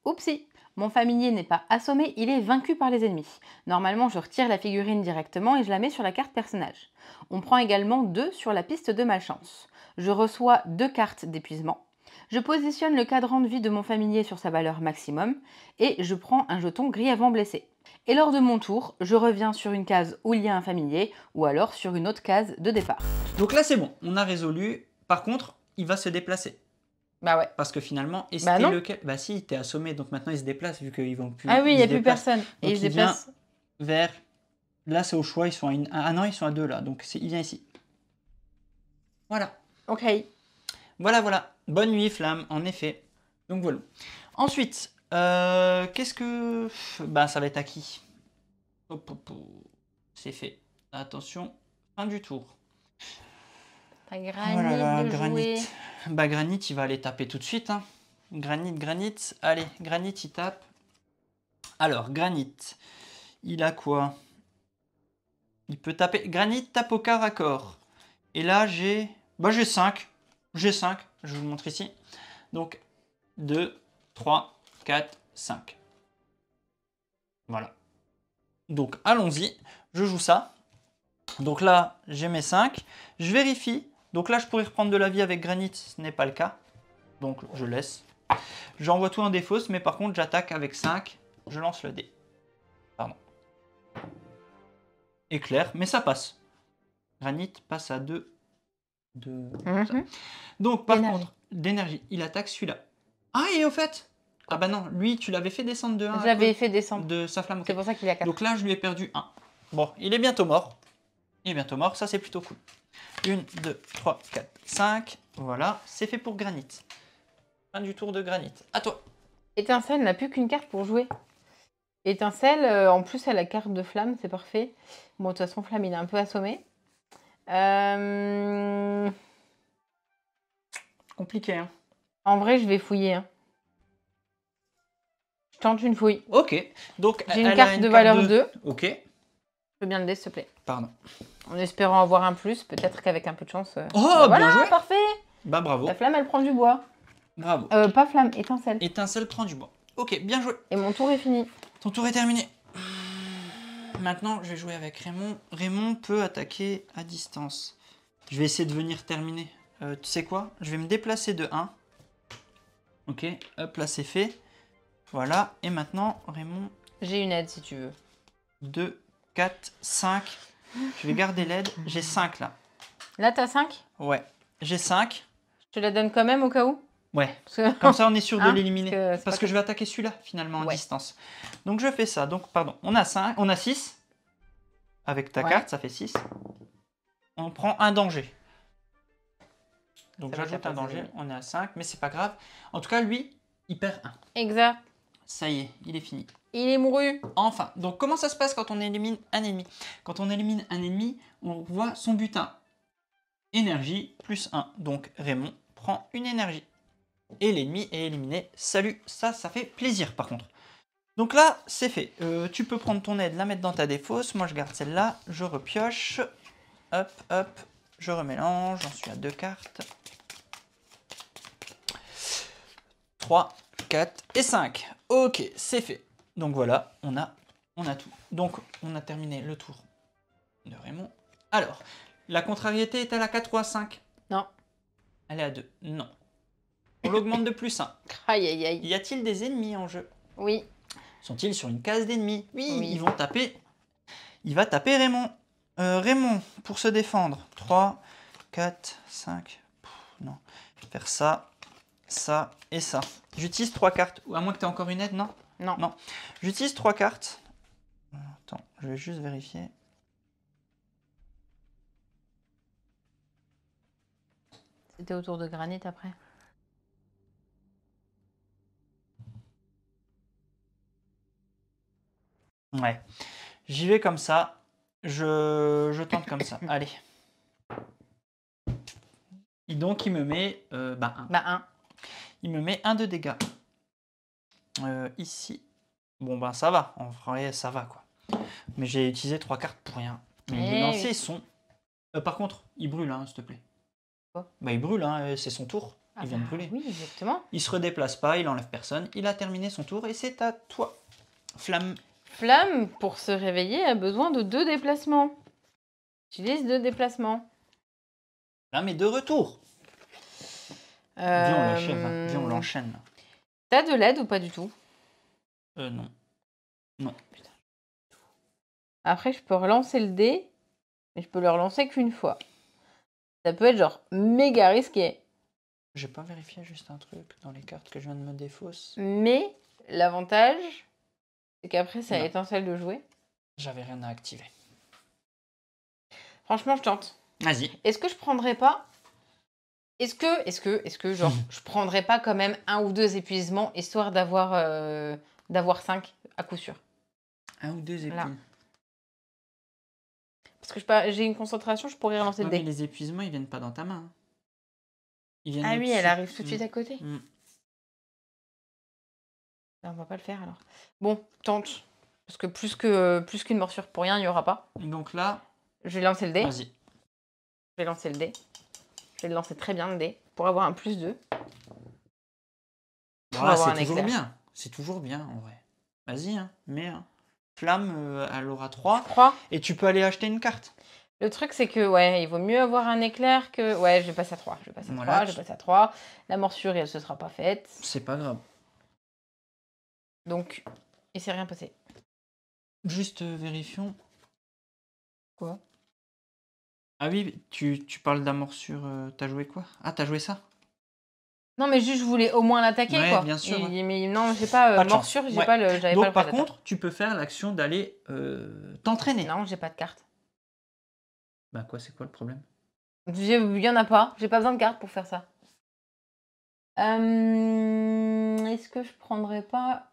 Oupsie. Mon familier n'est pas assommé, il est vaincu par les ennemis. Normalement, je retire la figurine directement et je la mets sur la carte personnage. On prend également 2 sur la piste de malchance. Je reçois 2 cartes d'épuisement. Je positionne le cadran de vie de mon familier sur sa valeur maximum et je prends un jeton grièvement blessé. Et lors de mon tour, je reviens sur une case où il y a un familier ou alors sur une autre case de départ. Donc là, c'est bon, on a résolu. Par contre, il va se déplacer. Bah ouais. Parce que finalement, et bah non. lequel? Bah si, t'es assommé, donc maintenant il se déplace vu qu'ils vont plus. Ah oui, il n'y a plus personne. Et il se déplace vers. Là, c'est au choix, ils sont à ah non, ils sont à 2 là, donc il vient ici. Voilà. Ok. Voilà. Bonne nuit, Flamme, en effet. Donc voilà. Ensuite, qu'est-ce que. Bah, ça va être à qui? C'est fait. Attention, fin du tour. Granit. Bah, Granit, il va aller taper tout de suite. Hein. Granit. Allez, Granit, il tape. Alors, Granit, il a quoi? Il peut taper. Granit tape au corps à corps. Et là, j'ai 5. J'ai 5. Je vous le montre ici. Donc, 2, 3, 4, 5. Voilà. Donc, allons-y. Je joue ça. Donc là, j'ai mes 5. Je vérifie. Donc là, je pourrais reprendre de la vie avec Granit. Ce n'est pas le cas. Donc, je laisse. J'envoie tout en défausse, mais par contre, j'attaque avec 5. Je lance le dé. Pardon. Éclair, mais ça passe. Granit passe à 2. Donc, par contre, d'énergie, il attaque celui-là. Ah, et au fait... Ah bah non, lui, tu l'avais fait descendre de 1. J'avais fait descendre. De sa flamme. C'est pour ça qu'il a 4. Donc là, je lui ai perdu 1. Bon, il est bientôt mort. Ça c'est plutôt cool. 1, 2, 3, 4, 5. Voilà, c'est fait pour Granit. Fin du tour de Granit. À toi. Étincelle n'a plus qu'une carte pour jouer. Étincelle, en plus, elle a la carte de flamme, c'est parfait. Bon, de toute façon, flamme, il est un peu assommé. Compliqué, hein. En vrai, je vais fouiller. Hein. Je tente une fouille. Ok. Donc, j'ai une carte de valeur 2. Ok. Je veux bien le dé, s'il te plaît. Pardon. En espérant avoir un plus, peut-être qu'avec un peu de chance... Oh, bah, bien voilà, joué. Parfait. Bah, bravo. La flamme, elle prend du bois. Bravo. Pas flamme, étincelle. Étincelle prend du bois. Ok, bien joué. Et mon tour est fini. Ton tour est terminé. Maintenant, je vais jouer avec Raymond. Raymond peut attaquer à distance. Je vais essayer de venir terminer. Tu sais quoi? Je vais me déplacer de 1. Ok, hop, là c'est fait. Voilà, et maintenant, Raymond... J'ai une aide si tu veux. 2, 4, 5. Je vais garder l'aide. J'ai 5 là. Là, t'as 5? Ouais, j'ai 5. Je te la donne quand même au cas où? Ouais, que... comme ça on est sûr de l'éliminer. Parce que je vais attaquer celui-là finalement à distance. Donc je fais ça. Donc, pardon, on a 6. Avec ta carte, ça fait 6. On prend un danger. Donc j'ajoute un danger, on est à 5, mais c'est pas grave. En tout cas, lui, il perd 1. Exact. Ça y est, il est fini. Il est mouru. Enfin, donc comment ça se passe quand on élimine un ennemi? Quand on élimine un ennemi, on voit son butin. Énergie plus 1. Donc Raymond prend une énergie. Et l'ennemi est éliminé. Salut, ça fait plaisir par contre. Donc là, c'est fait. Tu peux prendre ton aide, la mettre dans ta défausse. Moi, je garde celle-là. Je repioche. Hop, hop. Je remélange. J'en suis à 2 cartes. 3, 4 et 5. Ok, c'est fait. Donc voilà, on a tout. Donc, on a terminé le tour de Raymond. Alors, la contrariété est à la 4 ou à 5? Non. Elle est à 2. Non. On l'augmente de plus 1. Aïe, aïe, aïe. Y a-t-il des ennemis en jeu? Oui. Sont-ils sur une case d'ennemis? Oui, ils vont taper. Il va taper Raymond. Raymond, pour se défendre. 3, 4, 5. Non. Faire ça, ça et ça. J'utilise 3 cartes. À moins que tu aies encore une aide, non? Non. Non. J'utilise 3 cartes. Attends, je vais juste vérifier. C'était autour de granit après. Ouais. J'y vais comme ça. Je tente comme ça. Allez. Et donc, il me met 1. Bah 1. Il me met 1 de dégâts. Ici. Bon, ben ça va. En vrai, ça va, quoi. Mais j'ai utilisé 3 cartes pour rien. Mais les lancers sont... par contre, il brûle, hein, s'il te plaît. Quoi? Bah, il brûle, hein, c'est son tour. Il vient de brûler. Oui, exactement. Il se redéplace pas, il enlève personne. Il a terminé son tour et c'est à toi. Flamme. Flamme, pour se réveiller, a besoin de 2 déplacements. Utilise 2 déplacements. Flamme est de retour. Viens, on l'achève. Hein. Viens, on l'enchaîne. T'as de l'aide ou pas du tout? Non. Non. Putain. Après, je peux relancer le dé, mais je peux le relancer qu'une fois. Ça peut être genre méga risqué. J'ai pas vérifié juste un truc dans les cartes que je viens de me défausser. Mais l'avantage, c'est qu'après, ça étincelle de jouer. J'avais rien à activer. Franchement, je tente. Vas-y. Est-ce que je prendrais pas... Est-ce que genre, je prendrais pas quand même 1 ou 2 épuisements, histoire d'avoir 5 à coup sûr? 1 ou 2 épuisements. Là. Parce que j'ai une concentration, je pourrais relancer le dé. Mais les épuisements, ils viennent pas dans ta main. Hein. Ils viennent oui, elle arrive tout de suite à côté. On va pas le faire alors. Bon, tente. Parce que plus qu'une morsure pour rien, il n'y aura pas. Donc là... Je vais lancer le dé. Vas-y. Je vais lancer le dé. Je vais le lancer très bien le dé. Pour avoir un plus 2. Voilà, c'est toujours bien. C'est toujours bien en vrai. Vas-y, hein. Mais Flamme, elle aura 3. Et tu peux aller acheter une carte. Le truc, c'est que, ouais, il vaut mieux avoir un éclair que... Ouais, je vais passer à 3. Je vais passer à 3. La morsure, elle se sera pas faite. C'est pas grave. Donc, il s'est rien passé. Juste vérifions. Quoi? Ah oui, tu parles de la morsure. T'as joué quoi? Ah, t'as joué ça? Non, mais juste, je voulais au moins l'attaquer, quoi. Bien sûr. Mais non, j'ai pas morsure, j'avais pas le... Donc, par contre, tu peux faire l'action d'aller t'entraîner. Non, j'ai pas de carte. Bah quoi, c'est quoi le problème? Il y en a pas. J'ai pas besoin de carte pour faire ça. Est-ce que je prendrais pas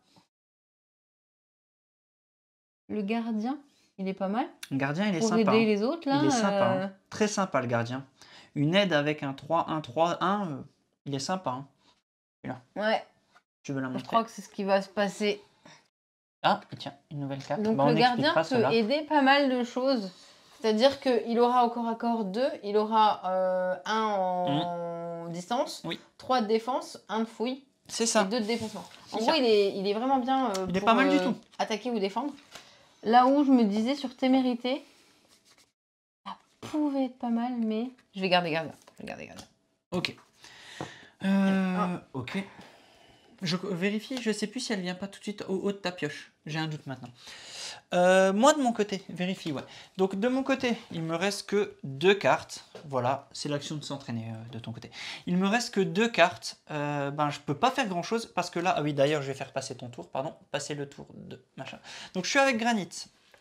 le gardien? Il est pas mal. Le gardien, il est pour sympa. Pour aider les autres, là. Il est sympa. Hein. Très sympa, le gardien. Une aide avec un 3-1-3-1, il est sympa. Hein. Là. Ouais. Tu veux la montrer? Je crois que c'est ce qui va se passer. Ah, tiens, une nouvelle carte. Donc le gardien peut aider pas mal de choses. C'est-à-dire qu'il aura au corps à corps 2, il aura 1 en distance, 3 de défense, 1 de fouille. C'est ça. Et 2 de défoncement. En gros, il est vraiment bien il est pour pas mal du tout. Attaquer ou défendre. Là où je me disais sur témérité, ça pouvait être pas mal, mais je vais garder gardien. Ok. Ok. Je vérifie, je sais plus si elle vient pas tout de suite au haut de ta pioche. J'ai un doute maintenant. Moi de mon côté, vérifie, ouais. Donc de mon côté, il me reste que 2 cartes. Voilà, c'est l'action de s'entraîner de ton côté. Il me reste que 2 cartes. Je peux pas faire grand chose parce que là, ah oui d'ailleurs je vais faire passer ton tour, pardon, passer le tour de machin. Donc je suis avec Granit.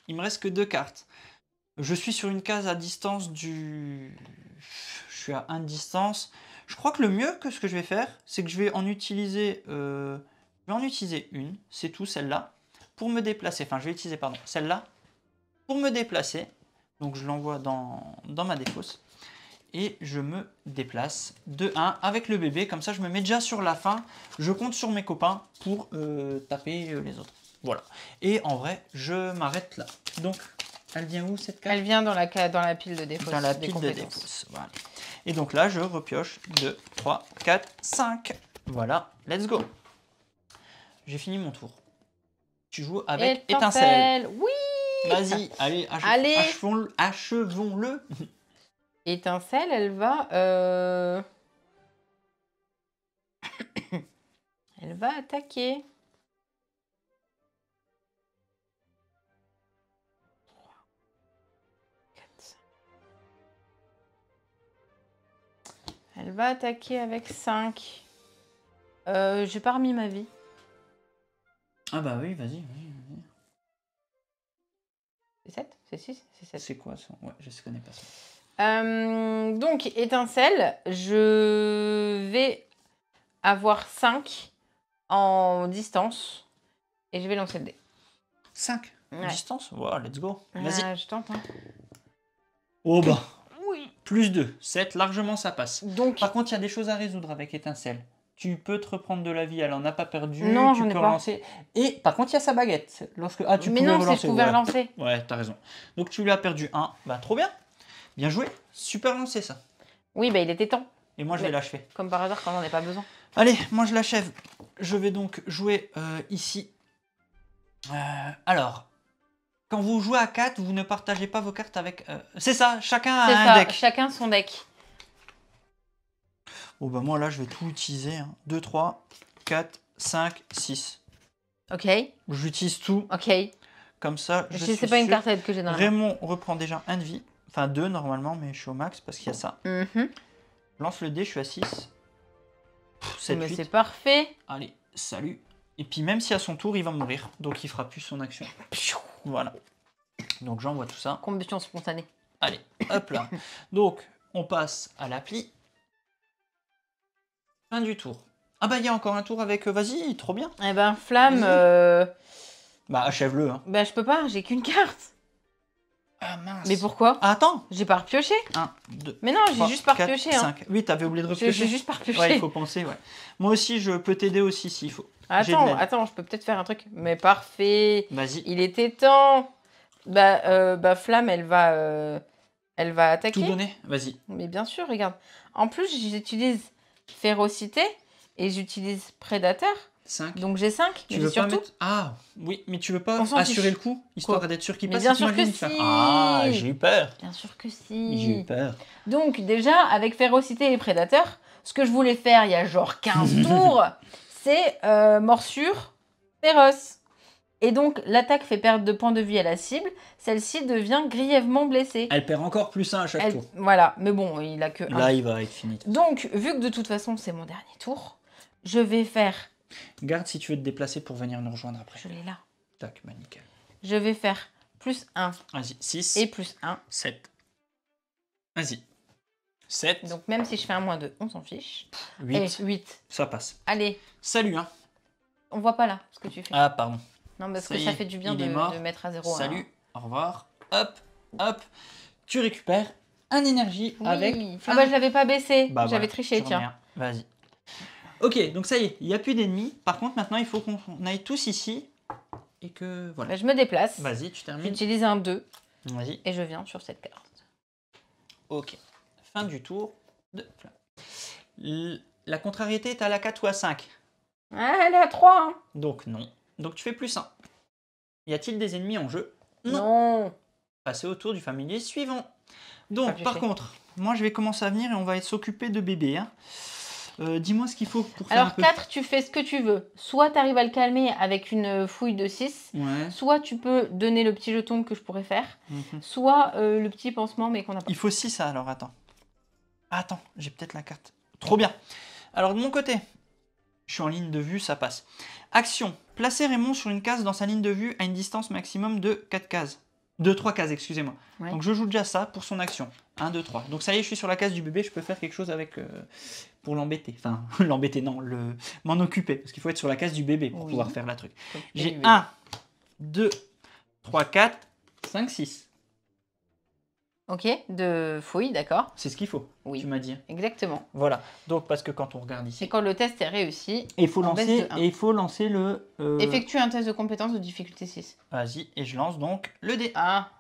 Il me reste que 2 cartes. Je suis sur une case à distance du... Je suis à 1 de distance. Je crois que le mieux que ce que je vais faire, c'est que je vais en utiliser, une, c'est tout, celle-là, pour me déplacer. Enfin, je vais utiliser, pardon, celle-là, pour me déplacer. Donc, je l'envoie dans ma défausse. Et je me déplace de 1 avec le bébé. Comme ça, je me mets déjà sur la fin. Je compte sur mes copains pour taper les autres. Voilà. Et en vrai, je m'arrête là. Donc, elle vient où cette carte? Elle vient dans la pile de défausse. Dans la pile de défausse, voilà. Et donc là, je repioche 2, 3, 4, 5. Voilà, let's go. J'ai fini mon tour. Tu joues avec Étincelle. Oui. Vas-y, allez, achevons-le. Étincelle, elle va... elle va attaquer. Elle va attaquer avec 5. J'ai pas remis ma vie. Ah bah oui, vas-y. C'est 7? C'est 6? C'est 7. C'est quoi ça? Ouais, je ne connais pas ça. Donc, Étincelle, je vais avoir 5 en distance. Et je vais lancer le dé. 5 en distance? Wow, let's go. Vas-y. Je tente. Hein. Oh bah. Oui. Plus 2. 7, largement ça passe. Donc, par contre, il y a des choses à résoudre avec Étincelle. Tu peux te reprendre de la vie, elle en a pas perdu. Non, tu peux relancer. Et par contre, il y a sa baguette. Tu mais non, si je pouvais relancer. Ouais, t'as raison. Donc tu lui as perdu 1. Bah, trop bien. Bien joué. Super lancé, ça. Oui, bah il était temps. Et moi, je vais l'achever. Comme par hasard, quand on n'en a pas besoin. Allez, moi, je l'achève. Je vais donc jouer ici. Alors, quand vous jouez à 4, vous ne partagez pas vos cartes avec... C'est ça, chacun a un deck. Chacun son deck. Oh bah moi là je vais tout utiliser. 2, 3, 4, 5, 6. Ok. J'utilise tout. Ok. Comme ça, je sais pas une carte aide que j'ai dans la main. Raymond reprend déjà 1 de vie. Enfin 2 normalement, mais je suis au max parce qu'il y a ça. Je lance le dé, je suis à 6. 7, mais 8. c'est parfait. Allez, salut. Et puis même si à son tour il va mourir, donc il fera plus son action. Voilà. Donc j'envoie tout ça. Combustion spontanée. Allez, hop là. Donc on passe à l'appli. Fin du tour. Ah bah il y a encore un tour avec... Vas-y, trop bien. Eh ben Flamme... Bah achève-le. Hein. Bah je peux pas, j'ai qu'une carte. Ah mince. Mais pourquoi? Ah, attends. J'ai pas repioché. 1, 2, mais non, j'ai juste pas repioché. 5. Oui, t'avais oublié de repiocher. J'ai juste pas repioché. Ouais, il faut penser, ouais. Moi aussi, je peux t'aider aussi s'il faut. Attends, je peux peut-être faire un truc. Mais parfait. Vas-y. Il était temps. Bah Flamme, elle va attaquer. Tout donner? Vas-y. Mais bien sûr, regarde. En plus, j'utilise Férocité et j'utilise Prédateur. 5. Donc j'ai 5. Tu veux pas mettre... Ah, oui, mais tu veux pas assurer le coup, histoire d'être sûr qu'il passe? Bien sûr que si. Ah, j'ai eu peur. Bien sûr que si. J'ai eu peur. Donc déjà, avec Férocité et Prédateur, ce que je voulais faire il y a genre 15 tours, c'est Morsure féroce. Et donc, l'attaque fait perdre 2 points de vie à la cible. Celle-ci devient grièvement blessée. Elle perd encore plus 1 à chaque tour. Voilà, mais bon, il a que 1. Là, il va être fini. Donc, vu que de toute façon, c'est mon dernier tour, je vais faire... Garde si tu veux te déplacer pour venir nous rejoindre après. Je l'ai là. Tac, bah nickel. Je vais faire plus 1. Vas-y, 6. Et plus 1. 7. Vas-y. 7. Donc même si je fais un -2, on s'en fiche. 8. Allez, 8. Ça passe. Allez. Salut, hein. On voit pas là ce que tu fais. Ah, pardon. Non, parce que ça fait du bien de mettre à 0. Salut, au revoir. Hop, hop. Tu récupères un énergie avec... Ah bah je l'avais pas baissé, Bah, j'avais voilà, triché, tiens. Vas-y. Ok, donc ça y est, il n'y a plus d'ennemis. Par contre, maintenant, il faut qu'on aille tous ici. Et que... Voilà. Bah, je me déplace. Vas-y, tu termines. J'utilise un 2. Vas-y. Et je viens sur cette carte. Ok. Fin du tour de flamme. La contrariété est à la 4 ou à 5. Ah, elle est à 3. Hein. Donc non. Donc tu fais +1. Y a-t-il des ennemis en jeu? Non. Passer au tour du familier suivant. Donc par contre, moi je vais commencer à venir et on va s'occuper de bébé. Hein. Dis-moi ce qu'il faut pour faire Alors un peu. 4, tu fais ce que tu veux. Soit tu arrives à le calmer avec une fouille de 6. Ouais. Soit tu peux donner le petit jeton que je pourrais faire. Soit le petit pansement mais qu'on n'a pas. Il faut 6 alors, attends. Attends, j'ai peut-être la carte. Trop bien. Alors de mon côté, je suis en ligne de vue, ça passe. Action. Placer Raymond sur une case dans sa ligne de vue à une distance maximum de 4 cases. De 3 cases, excusez-moi. Ouais. Donc je joue déjà ça pour son action. 1, 2, 3. Donc ça y est, je suis sur la case du bébé, je peux faire quelque chose avec... pour l'embêter. Enfin, l'embêter, non, m'en occuper. Parce qu'il faut être sur la case du bébé pour pouvoir faire la truc. J'ai 1, 2, 3, 4, 5, 6. Ok, de fouille, d'accord. C'est ce qu'il faut, oui. Tu m'as dit. Exactement. Voilà, donc parce que quand on regarde ici... Et quand le test est réussi, il faut lancer le... Effectue un test de compétence de difficulté 6. Vas-y, et je lance donc le dé. Ah.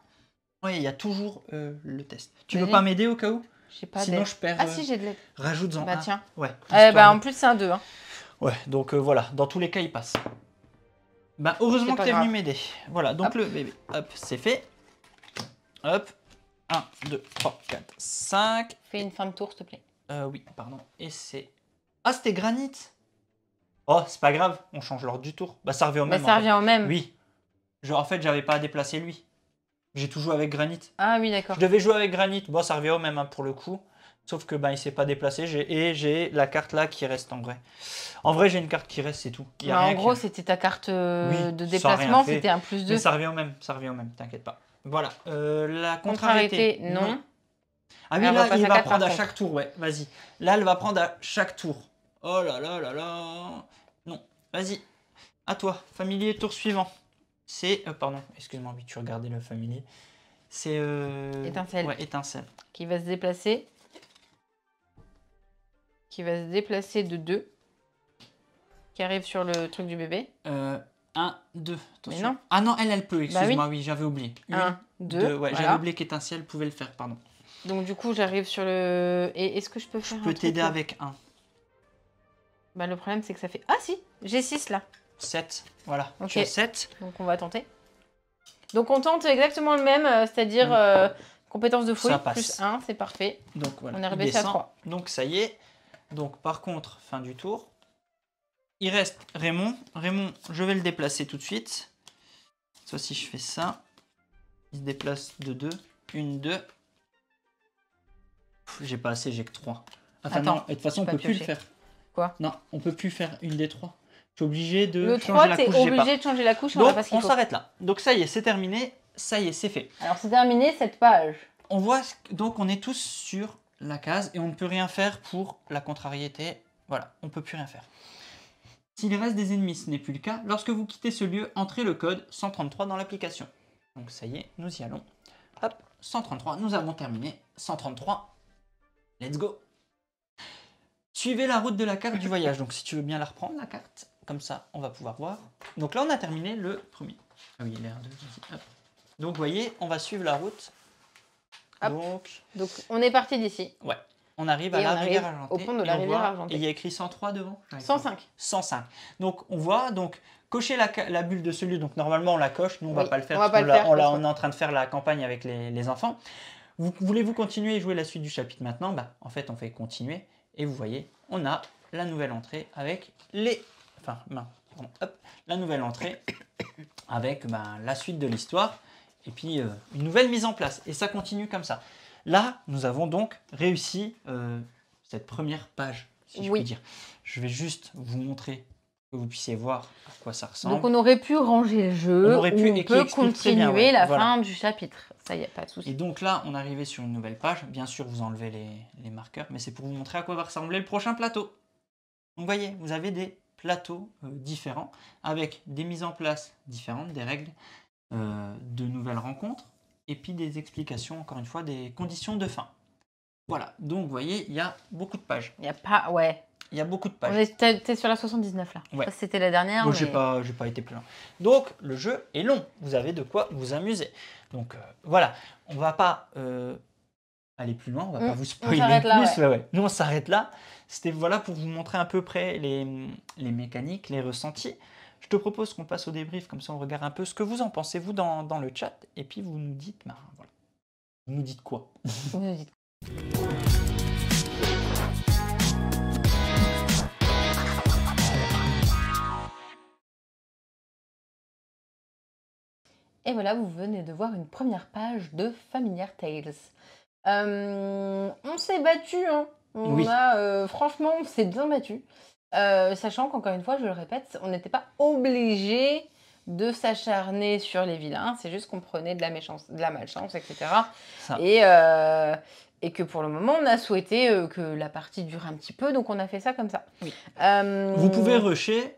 Oui, il y a toujours le test. Tu veux pas m'aider au cas où? Pas sinon je perds... Ah si, j'ai de l'aide. Rajoute-en bah, un. Tiens. Ouais. Bah en plus c'est un 2. Hein. Ouais, donc voilà, dans tous les cas il passe. Bah heureusement que tu es venu m'aider. Voilà, donc le bébé, hop, c'est fait. Hop. 1, 2, 3, 4, 5. Fais une fin de tour, s'il te plaît. Oui, pardon. Et c'est... Ah, c'était granit. Oh, c'est pas grave, on change l'ordre du tour. Bah, ça revient au même. Ça revient au même. Oui. En fait, j'avais pas à déplacer lui. J'ai tout joué avec granit. Ah oui, d'accord. Je devais jouer avec granit. Bon, ça revient au même hein, pour le coup. Sauf que il s'est pas déplacé. J'ai la carte là qui reste en vrai. En vrai, j'ai une carte qui reste, c'est tout. En gros, c'était ta carte de déplacement, c'était un +2. Mais ça revient au même, t'inquiète pas. Voilà, la contrariété, non. Ah oui, là, il va prendre à chaque tour, ouais, vas-y. Là, elle va prendre à chaque tour. Oh là là là là. Non, vas-y. À toi, familier, tour suivant. C'est, pardon, excuse-moi, oui, tu regardais le familier. C'est... Étincelle. Ouais, étincelle. Qui va se déplacer. Qui va se déplacer de 2. Qui arrive sur le truc du bébé. 1, 2. Mais non. Ah non, elle peut, excuse-moi, oui, j'avais oublié. 1, 2. Ouais, j'avais oublié qu'étincelle pouvait le faire, pardon. Donc du coup, j'arrive sur le... Et est-ce que je peux faire Je peux t'aider avec 1. Bah le problème, c'est que ça fait... Ah si, j'ai 6 là. 7, voilà. Ok. Tu as 7. Donc on va tenter. Donc on tente exactement le même, c'est-à-dire compétence de fouille, plus 1, c'est parfait. Donc voilà. On est rebaissé à 3. Donc ça y est. Donc par contre, fin du tour. Il reste Raymond. Raymond, je vais le déplacer tout de suite. Soit si je fais ça. Il se déplace de 2. 1, 2. J'ai pas assez, j'ai que 3. Enfin non, et de toute façon, on peut plus le faire. Quoi? Non, on peut plus faire une des 3. Je suis obligé de changer la couche. Le 3, t'es obligé de changer la couche. Donc on s'arrête là. Donc ça y est, c'est terminé. Ça y est, c'est fait. Alors c'est terminé cette page. On voit, donc on est tous sur la case et on ne peut rien faire pour la contrariété. Voilà, on ne peut plus rien faire. S'il reste des ennemis, ce n'est plus le cas. Lorsque vous quittez ce lieu, entrez le code 133 dans l'application. Donc ça y est, nous y allons. Hop, 133, nous avons terminé. 133, let's go. Suivez la route de la carte du voyage. Donc si tu veux bien la reprendre, la carte, comme ça, on va pouvoir voir. Donc là, on a terminé le premier. Ah oui, l'air de... Hop. Donc vous voyez, on va suivre la route. Donc on est parti d'ici. Ouais. On arrive à la rivière argentée. Au pont de la rivière argentée. Et il y a écrit 103 devant. 105. 105. Donc on voit, donc cocher la bulle de ce lieu. Donc normalement on la coche, nous on va pas le faire. On est en train de faire la campagne avec les enfants. Voulez-vous continuer et jouer la suite du chapitre maintenant? En fait on fait continuer. Et vous voyez, on a la nouvelle entrée avec la nouvelle entrée avec la suite de l'histoire. Et puis une nouvelle mise en place. Et ça continue comme ça. Là, nous avons donc réussi cette première page, si je puis dire. Je vais juste vous montrer que vous puissiez voir à quoi ça ressemble. Donc on aurait pu ranger le jeu, on peut continuer la fin du chapitre. Ça, il n'y a pas de souci. Et donc là, on est arrivé sur une nouvelle page. Bien sûr, vous enlevez les marqueurs, mais c'est pour vous montrer à quoi va ressembler le prochain plateau. Donc vous voyez, vous avez des plateaux différents, avec des mises en place différentes, des règles, de nouvelles rencontres, et puis des explications, encore une fois, des conditions de fin. Voilà, donc vous voyez, il y a beaucoup de pages. Il y a pas, ouais. Il y a beaucoup de pages. T'es sur la 79 là. Ouais. C'était la dernière. Moi, j'ai pas été plus loin. Donc, le jeu est long. Vous avez de quoi vous amuser. Donc, voilà. On va pas aller plus loin. On va pas vous spoiler plus. Ouais. Nous, on s'arrête là. C'était voilà pour vous montrer à peu près les mécaniques, les ressentis. Je te propose qu'on passe au débrief. Comme ça, on regarde un peu ce que vous en pensez, vous, dans le chat. Et puis, vous nous dites, voilà. Vous nous dites quoi? Vous nous dites. Et voilà, vous venez de voir une première page de Familiar Tales. On s'est battu, hein. Franchement, on s'est bien battu. Sachant qu'encore une fois, je le répète, on n'était pas obligé de s'acharner sur les vilains. C'est juste qu'on prenait de la malchance, etc. Et que pour le moment, on a souhaité que la partie dure un petit peu. Donc, on a fait ça comme ça. Oui. Vous pouvez rusher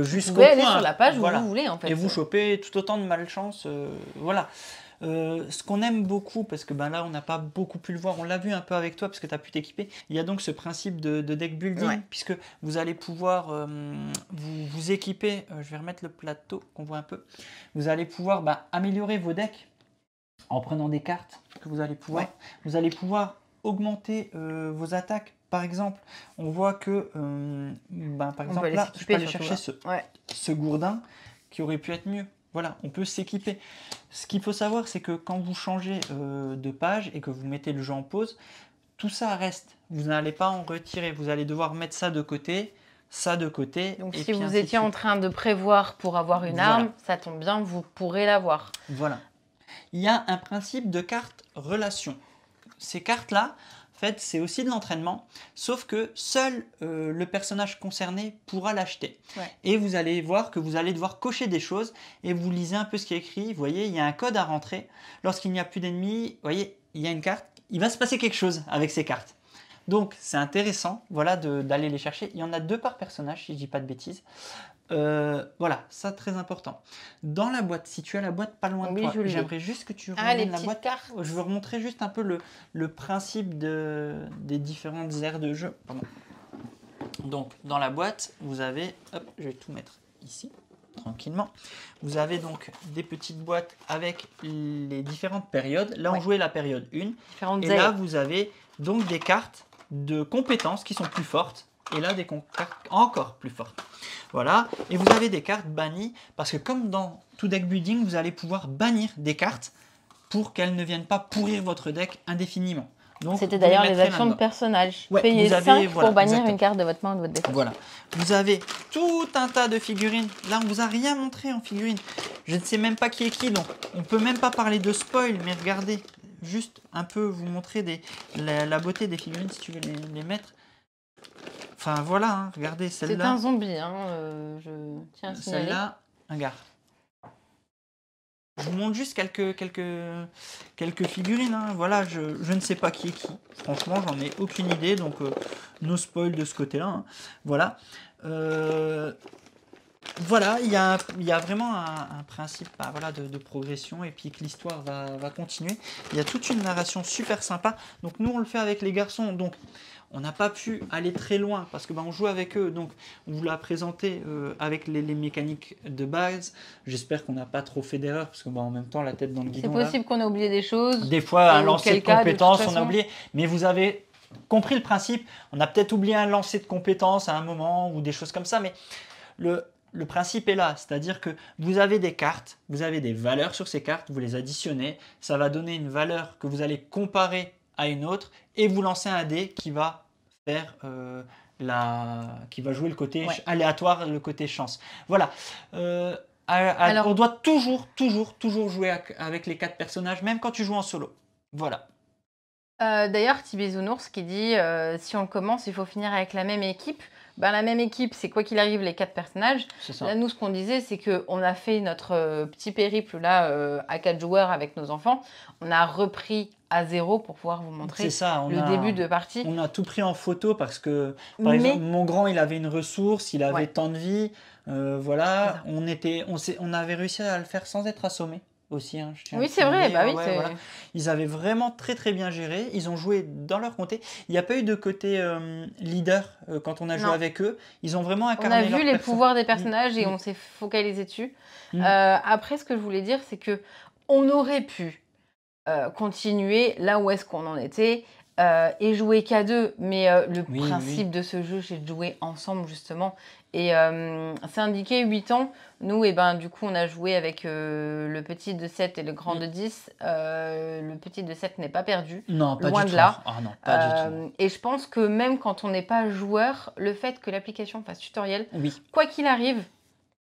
jusqu'au point. Vous pouvez aller sur la page où vous voulez, en fait. Et vous chopez tout autant de malchance. Voilà. Ce qu'on aime beaucoup, parce que là on n'a pas beaucoup pu le voir, on l'a vu un peu avec toi parce que tu as pu t'équiper, il y a donc ce principe de deck building, puisque vous allez pouvoir vous équiper, je vais remettre le plateau qu'on voit un peu, vous allez pouvoir améliorer vos decks en prenant des cartes que vous allez pouvoir augmenter vos attaques. Par exemple, on voit que par exemple là, je peux aller chercher ce gourdin qui aurait pu être mieux. Voilà, on peut s'équiper. Ce qu'il faut savoir, c'est que quand vous changez de page et que vous mettez le jeu en pause, tout ça reste. Vous n'allez pas en retirer. Vous allez devoir mettre ça de côté, ça de côté. Donc si vous étiez en train de prévoir pour avoir une arme, ça tombe bien, vous pourrez l'avoir. Voilà. Il y a un principe de carte relation. Ces cartes-là, en fait, c'est aussi de l'entraînement, sauf que seul le personnage concerné pourra l'acheter. Et vous allez voir que vous allez devoir cocher des choses et vous lisez un peu ce qui est écrit. Vous voyez, il y a un code à rentrer. Lorsqu'il n'y a plus d'ennemis, vous voyez, il y a une carte. Il va se passer quelque chose avec ces cartes. Donc, c'est intéressant d'aller les chercher. Il y en a 2 par personnage, si je ne dis pas de bêtises. Voilà, ça très important. Dans la boîte, si tu as la boîte pas loin de toi, j'aimerais juste que tu remontes la boîte. Cartes. Je veux remontrer juste un peu le principe des différentes aires de jeu. Pardon. Donc, dans la boîte, vous avez, hop, je vais tout mettre ici, tranquillement. Vous avez donc des petites boîtes avec les différentes périodes. Là, on jouait la période 1. Et là, vous avez donc des cartes de compétences qui sont plus fortes. Et là, des cartes encore plus fortes. Voilà. Et vous avez des cartes bannies, parce que comme dans tout deck building, vous allez pouvoir bannir des cartes pour qu'elles ne viennent pas pourrir votre deck indéfiniment. C'était d'ailleurs les actions de personnage. Payez 5 pour bannir une carte de votre main ou de votre défausse. Voilà. Vous avez tout un tas de figurines. Là, on ne vous a rien montré en figurines. Je ne sais même pas qui est qui, donc on ne peut même pas parler de spoil, mais regardez, juste un peu vous montrer la beauté des figurines si tu veux les mettre. Enfin voilà, hein, regardez celle-là. C'est un zombie, hein, je tiens à signaler. Celle-là, regarde. Je vous montre juste quelques figurines. Hein. Voilà, je ne sais pas qui est qui. Franchement, j'en ai aucune idée, donc no spoil de ce côté-là. Hein. Voilà. Voilà, il y a vraiment un principe de progression et puis que l'histoire va continuer. Il y a toute une narration super sympa. Donc nous, on le fait avec les garçons. Donc on n'a pas pu aller très loin parce que on joue avec eux. Donc on vous l'a présenté avec les mécaniques de base. J'espère qu'on n'a pas trop fait d'erreurs parce que en même temps, la tête dans le guidon. C'est possible qu'on ait oublié des choses. Des fois, un lancer de compétences, on a oublié. Mais vous avez compris le principe. On a peut-être oublié un lancer de compétences à un moment ou des choses comme ça. Mais le principe est là, c'est-à-dire que vous avez des cartes, vous avez des valeurs sur ces cartes, vous les additionnez, ça va donner une valeur que vous allez comparer à une autre et vous lancez un dé qui va faire qui va jouer le côté aléatoire, le côté chance. Voilà. Alors, on doit toujours jouer avec les 4 personnages, même quand tu joues en solo. Voilà. D'ailleurs, Tibézounours qui dit si on commence, il faut finir avec la même équipe. ben, la même équipe, c'est quoi qu'il arrive les 4 personnages. Là, nous, ce qu'on disait, c'est qu'on a fait notre petit périple là à 4 joueurs avec nos enfants. On a repris à 0 pour pouvoir vous montrer le début de partie. On a tout pris en photo parce que, par exemple, mon grand, il avait une ressource, il avait tant de vie. Voilà, on avait réussi à le faire sans être assommé. Aussi, hein, oui, c'est vrai. Bah, oui, voilà. Ils avaient vraiment très très bien géré. Ils ont joué dans leur comté. Il n'y a pas eu de côté leader quand on a joué avec eux. Ils ont vraiment incarné. On a vu les pouvoirs des personnages et on s'est focalisé dessus. Après, ce que je voulais dire, c'est que on aurait pu continuer là où est-ce qu'on en était. Et jouer qu'à 2, mais le principe de ce jeu, c'est de jouer ensemble justement. Et c'est indiqué 8 ans. Nous, et ben, du coup, on a joué avec le petit de 7 et le grand de 10. Le petit de 7 n'est pas perdu. Non, pas loin du de tout. là. Ah non, pas du tout. Et je pense que même quand on n'est pas joueur, le fait que l'application fasse tutoriel, quoi qu'il arrive,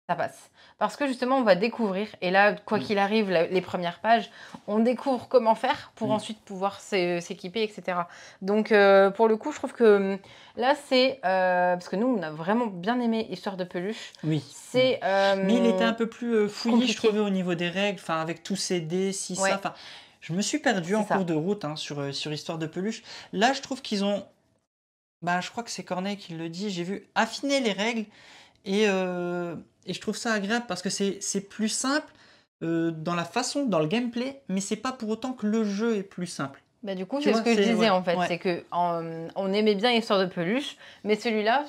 ça passe. Parce que justement, on va découvrir. Et là, quoi qu'il arrive, les premières pages, on découvre comment faire pour ensuite pouvoir s'équiper, etc. Donc, pour le coup, je trouve que là, c'est... parce que nous, on a vraiment bien aimé Histoire de peluche. Oui. Mais il était un peu plus fouillis, je trouvais, au niveau des règles. Enfin, avec tous ces dés, si ça... Enfin, je me suis perdu en cours de route sur Histoire de peluche. Là, je trouve qu'ils ont... Bah, je crois que c'est Corneille qui le dit. J'ai vu affiner les règles. Et je trouve ça agréable parce que c'est plus simple dans la façon, dans le gameplay, mais c'est pas pour autant que le jeu est plus simple. Bah, du coup, c'est ce que je disais en fait. C'est qu'on aimait bien Histoire de peluche, mais celui-là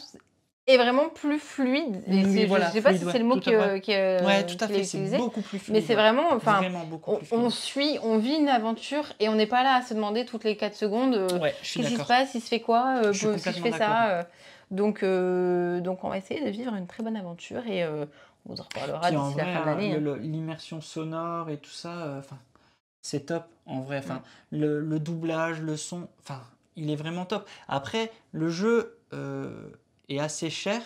est vraiment plus fluide. Je sais pas si c'est le mot qui est tout à fait, c'est beaucoup plus fluide. Mais c'est vraiment, on vit une aventure et on n'est pas là à se demander toutes les 4 secondes qu'est-ce qui se passe, il se fait quoi, si je fais ça. Donc, on va essayer de vivre une très bonne aventure et on vous en reparlera d'ici la fin de l'année. L'immersion sonore et tout ça, c'est top en vrai. Le doublage, le son, il est vraiment top. Après, le jeu est assez cher,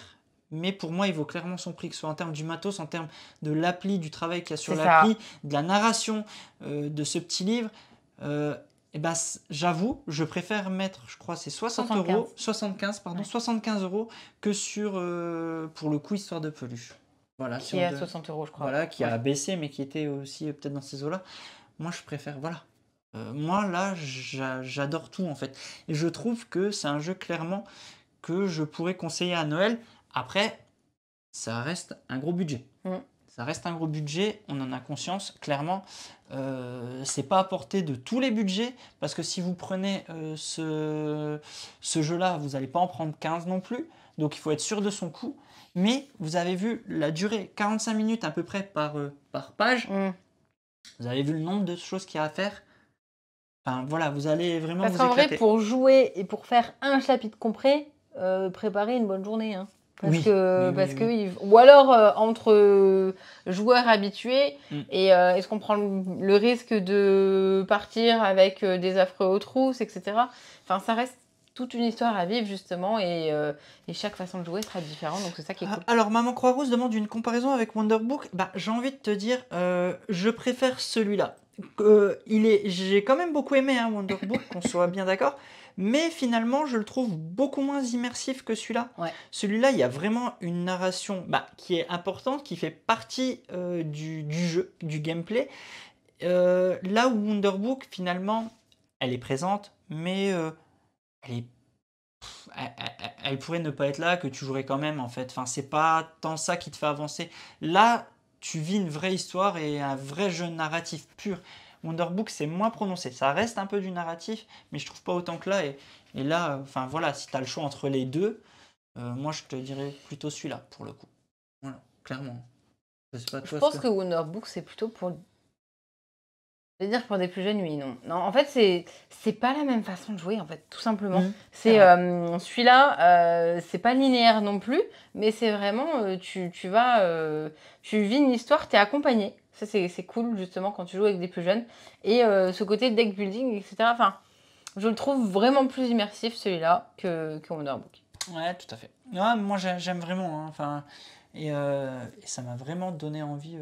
mais pour moi, il vaut clairement son prix, que ce soit en termes du matos, en termes de l'appli, du travail qu'il y a sur l'appli, de la narration, de ce petit livre. Et ben, j'avoue, je préfère mettre, je crois, c'est 75 € que sur, pour le coup, Histoire de peluche. Voilà, qui est à 60 €, je crois. Voilà, qui a baissé, mais qui était aussi peut-être dans ces eaux-là. Moi, je préfère, voilà. Moi, là, j'adore tout, en fait. Et je trouve que c'est un jeu, clairement, que je pourrais conseiller à Noël. Après, ça reste un gros budget. Ça reste un gros budget, on en a conscience, clairement. C'est pas à portée de tous les budgets, parce que si vous prenez ce jeu-là, vous n'allez pas en prendre 15 non plus. Donc il faut être sûr de son coût. Mais vous avez vu la durée, 45 minutes à peu près par page. Vous avez vu le nombre de choses qu'il y a à faire. Enfin voilà, vous allez vraiment vous éclater. Parce qu'en vrai, pour jouer et pour faire un chapitre complet, préparez une bonne journée. Hein. Ou alors entre joueurs habitués et est-ce qu'on prend le risque de partir avec des affreux aux trousses, etc. Enfin, ça reste toute une histoire à vivre justement et chaque façon de jouer sera différente, donc c'est ça qui est cool. Alors Maman Croix-Rousse demande une comparaison avec Wonderbook. Bah, j'ai envie de te dire, je préfère celui-là. J'ai quand même beaucoup aimé Wonderbook, qu'on soit bien d'accord. Mais finalement, je le trouve beaucoup moins immersif que celui-là. Celui-là, il y a vraiment une narration qui est importante, qui fait partie du jeu, du gameplay. Là où Wonderbook, finalement, elle est présente, mais elle pourrait ne pas être là, que tu jouerais quand même, en fait. Enfin, c'est pas tant ça qui te fait avancer. Là, tu vis une vraie histoire et un vrai jeu narratif pur. Wonderbook, c'est moins prononcé. Ça reste un peu du narratif, mais je trouve pas autant que là. Et là, voilà, si tu as le choix entre les deux, moi, je te dirais plutôt celui-là, pour le coup. Voilà, clairement. Je pense que Wonderbook, c'est plutôt pour... Je veux dire pour des plus jeunes, oui, non. Non, en fait, c'est pas la même façon de jouer, en fait, tout simplement. C'est celui-là, c'est pas linéaire non plus, mais c'est vraiment, tu vis une histoire, t'es accompagné. Ça, c'est cool, justement, quand tu joues avec des plus jeunes. Et ce côté deck building, etc. Enfin, je le trouve vraiment plus immersif, celui-là, que Wonderbook. Ouais, tout à fait. Ouais, moi, j'aime vraiment. Et ça m'a vraiment donné envie.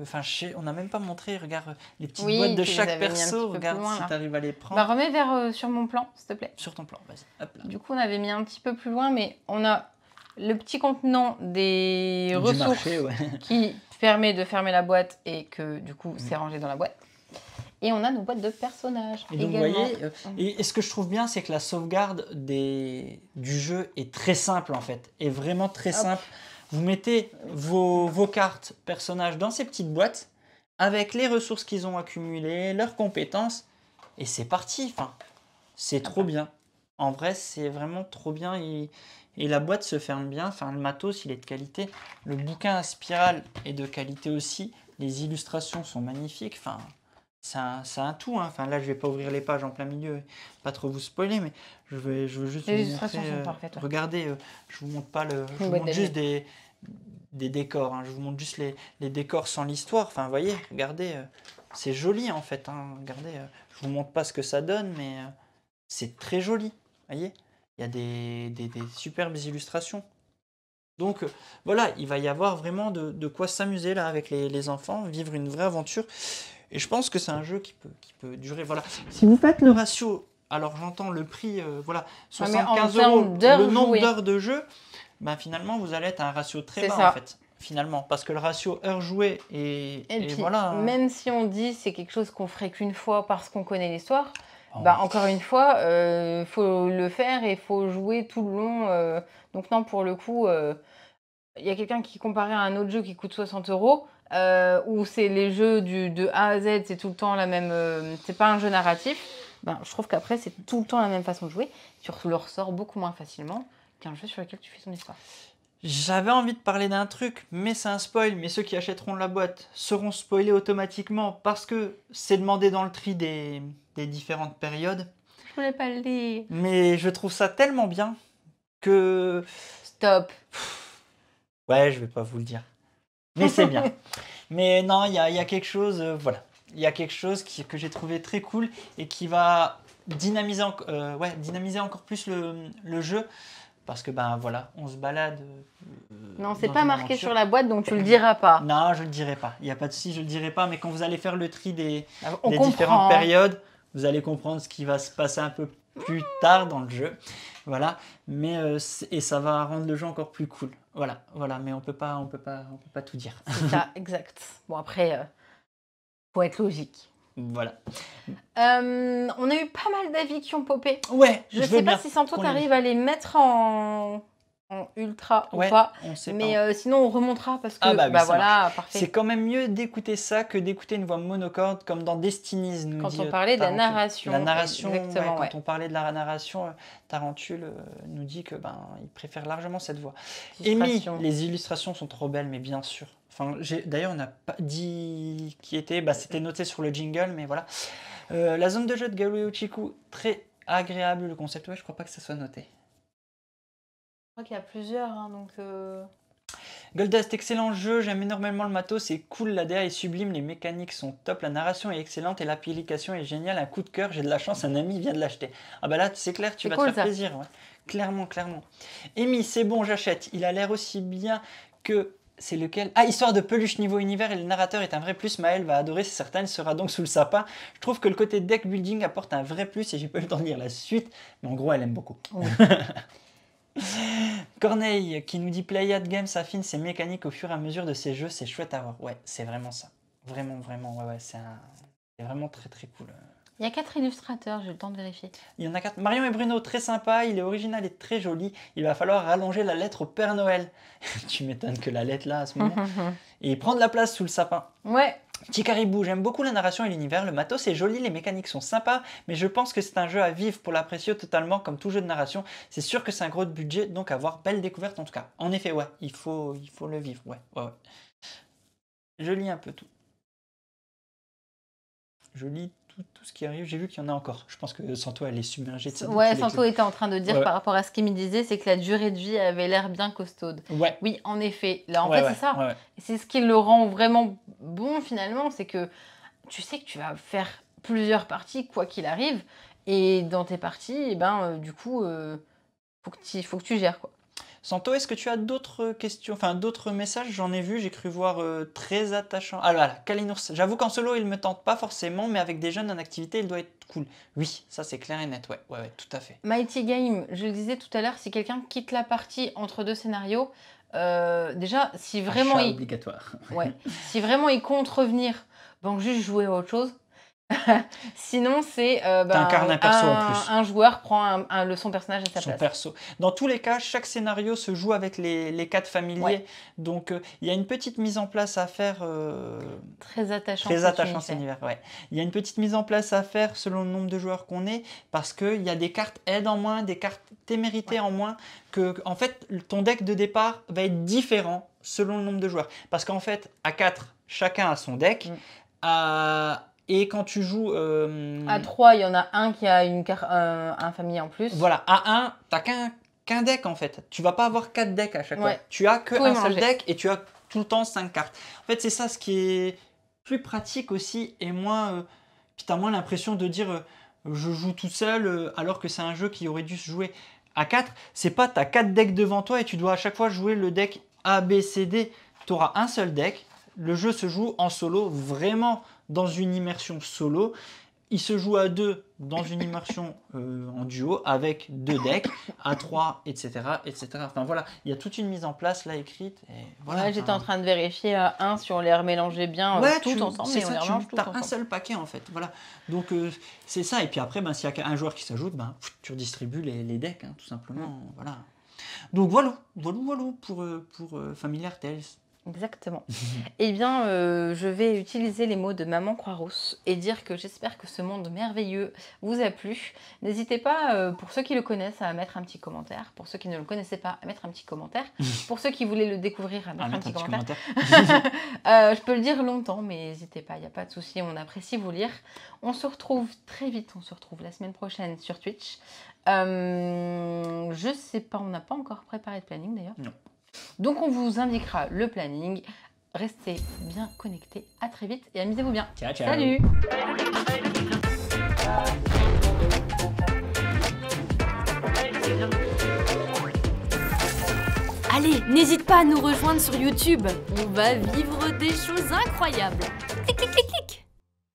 On n'a même pas montré, regarde, les petites boîtes de chaque perso. Regarde si tu arrives à les prendre. Remets sur mon plan, s'il te plaît. Sur ton plan, vas-y. Hop là. Du coup, on avait mis un petit peu plus loin, mais on a le petit contenant des ressources marché, qui permet de fermer la boîte et que du coup c'est rangé dans la boîte. Et on a nos boîtes de personnages et donc, également. vous voyez, et ce que je trouve bien, c'est que la sauvegarde du jeu est très simple en fait, est vraiment très simple. Vous mettez vos cartes personnages dans ces petites boîtes avec les ressources qu'ils ont accumulées, leurs compétences, et c'est parti. Enfin, c'est trop bien. En vrai, c'est vraiment trop bien. Et la boîte se ferme bien. Enfin, le matos, il est de qualité. Le bouquin à spirale est de qualité aussi. Les illustrations sont magnifiques. Enfin, c'est un tout. Hein. Enfin, là, je vais pas ouvrir les pages en plein milieu, pas trop vous spoiler, mais je veux juste les vous illustrations montrer. sont parfaites. Regardez, je vous montre pas le. Je vous montre juste des décors. Hein. Je vous montre juste les décors sans l'histoire. Enfin, vous voyez, regardez, c'est joli en fait. Hein. Regardez, je vous montre pas ce que ça donne, mais c'est très joli. Vous voyez, il y a des superbes illustrations. Donc voilà, il va y avoir vraiment de quoi s'amuser là avec les enfants, vivre une vraie aventure. Et je pense que c'est un jeu qui peut durer. Voilà. Si vous faites le ratio, alors j'entends le prix, voilà, 75 €, le nombre d'heures de jeu, ben finalement vous allez être à un ratio très bas en fait. Finalement, parce que le ratio heure jouée et puis, voilà. Même si on dit c'est quelque chose qu'on ferait qu'une fois parce qu'on connaît l'histoire, bah, encore une fois, faut le faire et il faut jouer tout le long. Donc non, pour le coup, il y a quelqu'un qui comparait à un autre jeu qui coûte 60 €, où c'est les jeux de A à Z, c'est tout le temps la même. C'est pas un jeu narratif. Ben, je trouve qu'après, c'est tout le temps la même façon de jouer. Tu le ressors beaucoup moins facilement qu'un jeu sur lequel tu fais ton histoire. J'avais envie de parler d'un truc, mais c'est un spoil. Mais ceux qui achèteront la boîte seront spoilés automatiquement parce que c'est demandé dans le tri des différentes périodes. Je voulais pas le dire. Mais je trouve ça tellement bien que... Stop. Ouais, je vais pas vous le dire. Mais c'est bien. Mais non, il y a quelque chose, voilà. Il y a quelque chose que j'ai trouvé très cool et qui va dynamiser encore plus le jeu. Parce que ben voilà, on se balade. Non, c'est pas marqué sur la boîte, donc tu le diras pas. Non, je le dirai pas. Il n'y a pas de souci, je le dirai pas. Mais quand vous allez faire le tri des différentes périodes, vous allez comprendre ce qui va se passer un peu plus tard dans le jeu. Voilà. Mais et ça va rendre le jeu encore plus cool. Voilà. Mais on peut pas tout dire. C'est ça, exact. Bon après, faut être logique. Voilà. On a eu pas mal d'avis qui ont popé. Ouais, je sais pas si Santo t'arrives à les mettre en ultra ou pas. On sait mais pas. Sinon on remontera parce que oui, voilà, parfait. C'est quand même mieux d'écouter ça que d'écouter une voix monocorde comme dans Destiny's. Quand on parlait de la narration. La narration, exactement, quand on parlait de la narration, Tarantule nous dit que il préfère largement cette voix. Amy, les illustrations sont trop belles, mais bien sûr. Enfin, d'ailleurs, on n'a pas dit qui était. C'était noté sur le jingle, mais voilà. La zone de jeu de Garu Uchiku, très agréable le concept. Ouais, je crois pas que ça soit noté. Je crois qu'il y a plusieurs, hein, donc... Goldust, excellent jeu, j'aime énormément le matos, c'est cool, la DA est sublime, les mécaniques sont top, la narration est excellente et l'application est géniale, un coup de cœur, j'ai de la chance, un ami vient de l'acheter. Ah bah là, c'est clair, tu vas te faire plaisir, ouais. Clairement. Amy, c'est bon, j'achète, il a l'air aussi bien que... C'est lequel? Ah, Histoire de peluche niveau univers et le narrateur est un vrai plus. Maëlle va adorer, c'est certain, il sera donc sous le sapin. Je trouve que le côté deck building apporte un vrai plus et j'ai pas eu le temps de lire la suite, mais en gros, elle aime beaucoup. Oui. Corneille qui nous dit Playad Games affine ses mécaniques au fur et à mesure de ses jeux, c'est chouette à voir. Ouais, c'est vraiment ça. Vraiment, ouais, c'est vraiment très très cool. Il y a 4 illustrateurs, j'ai le temps de vérifier. Il y en a 4. Marion et Bruno, très sympa, il est original et très joli. Il va falloir rallonger la lettre au Père Noël. Tu m'étonnes que la lettre là, à ce moment. Et prendre la place sous le sapin. Ouais. Petit caribou, j'aime beaucoup la narration et l'univers. Le matos est joli, les mécaniques sont sympas, mais je pense que c'est un jeu à vivre pour l'apprécier totalement comme tout jeu de narration. C'est sûr que c'est un gros budget, donc à voir, belle découverte en tout cas. En effet, ouais, il faut le vivre, ouais. Je lis un peu tout. Je lis tout ce qui arrive, j'ai vu qu'il y en a encore. Je pense que Santo, elle est submergée de ça. Ouais, Santo était en train de dire par rapport à ce qu'il me disait, c'est que la durée de vie avait l'air bien costaude. Ouais. Oui, en effet. Là, en fait, c'est ça. Ouais. C'est ce qui le rend vraiment bon, finalement, c'est que tu sais que tu vas faire plusieurs parties, quoi qu'il arrive, et dans tes parties, du coup, faut que tu gères, quoi. Santo, est-ce que tu as d'autres questions, enfin d'autres messages? J'en ai vu, j'ai cru voir très attachant. Ah voilà, Kalinours, j'avoue qu'en solo il me tente pas forcément, mais avec des jeunes en activité il doit être cool. Oui, ça c'est clair et net, ouais, tout à fait. Mighty Game, je le disais tout à l'heure, si quelqu'un quitte la partie entre 2 scénarios, déjà si vraiment obligatoire. Ouais, si vraiment il compte revenir, donc juste jouer à autre chose. Sinon, c'est t'incarnes un perso en plus. Un joueur prend son personnage à sa place. Perso. Dans tous les cas, chaque scénario se joue avec les 4 familiers. Ouais. Donc, il y a une petite mise en place à faire. Très attachant. Très attachant cet univers. Ouais. Il y a une petite mise en place à faire selon le nombre de joueurs qu'on est, parce qu'il y a des cartes aide en moins, des cartes témérité en moins. En fait, ton deck de départ va être différent selon le nombre de joueurs. Parce qu'en fait, à 4, chacun a son deck. Et quand tu joues... À 3, il y en a un qui a un familier en plus. Voilà, à 1, tu n'as qu'un deck en fait. Tu vas pas avoir 4 decks à chaque fois. Tu as qu'un seul deck et tu as tout le temps 5 cartes. En fait, c'est ça ce qui est plus pratique aussi et moins... puis tu as moins l'impression de dire je joue tout seul alors que c'est un jeu qui aurait dû se jouer à 4. C'est pas, tu as 4 decks devant toi et tu dois à chaque fois jouer le deck A, B, C, D. Tu auras un seul deck. Le jeu se joue en solo, vraiment dans une immersion solo. Il se joue à 2 dans une immersion en duo avec 2 decks, à 3, etc., etc. Enfin voilà, il y a toute une mise en place là écrite. Et voilà, j'étais en train de vérifier à 1 si on les remélangeait bien tout ensemble. C'est ça, tu as un seul paquet en fait. Voilà. Donc c'est ça. Et puis après, s'il y a qu'un joueur qui s'ajoute, tu redistribues les decks, tout simplement. Voilà. Donc voilà pour Familiar Tales. Exactement. Eh bien, je vais utiliser les mots de Maman Croix-Rousse et dire que j'espère que ce monde merveilleux vous a plu. N'hésitez pas, pour ceux qui le connaissent, à mettre un petit commentaire. Pour ceux qui ne le connaissaient pas, à mettre un petit commentaire. Pour ceux qui voulaient le découvrir, à mettre un petit commentaire. Je peux le dire longtemps, mais n'hésitez pas, il n'y a pas de souci, on apprécie vous lire. On se retrouve très vite, on se retrouve la semaine prochaine sur Twitch. Je sais pas, on n'a pas encore préparé de planning d'ailleurs. Non. Donc on vous indiquera le planning. Restez bien connectés. À très vite et amusez-vous bien. Ciao, ciao. Salut. Allez, n'hésite pas à nous rejoindre sur YouTube. On va vivre des choses incroyables.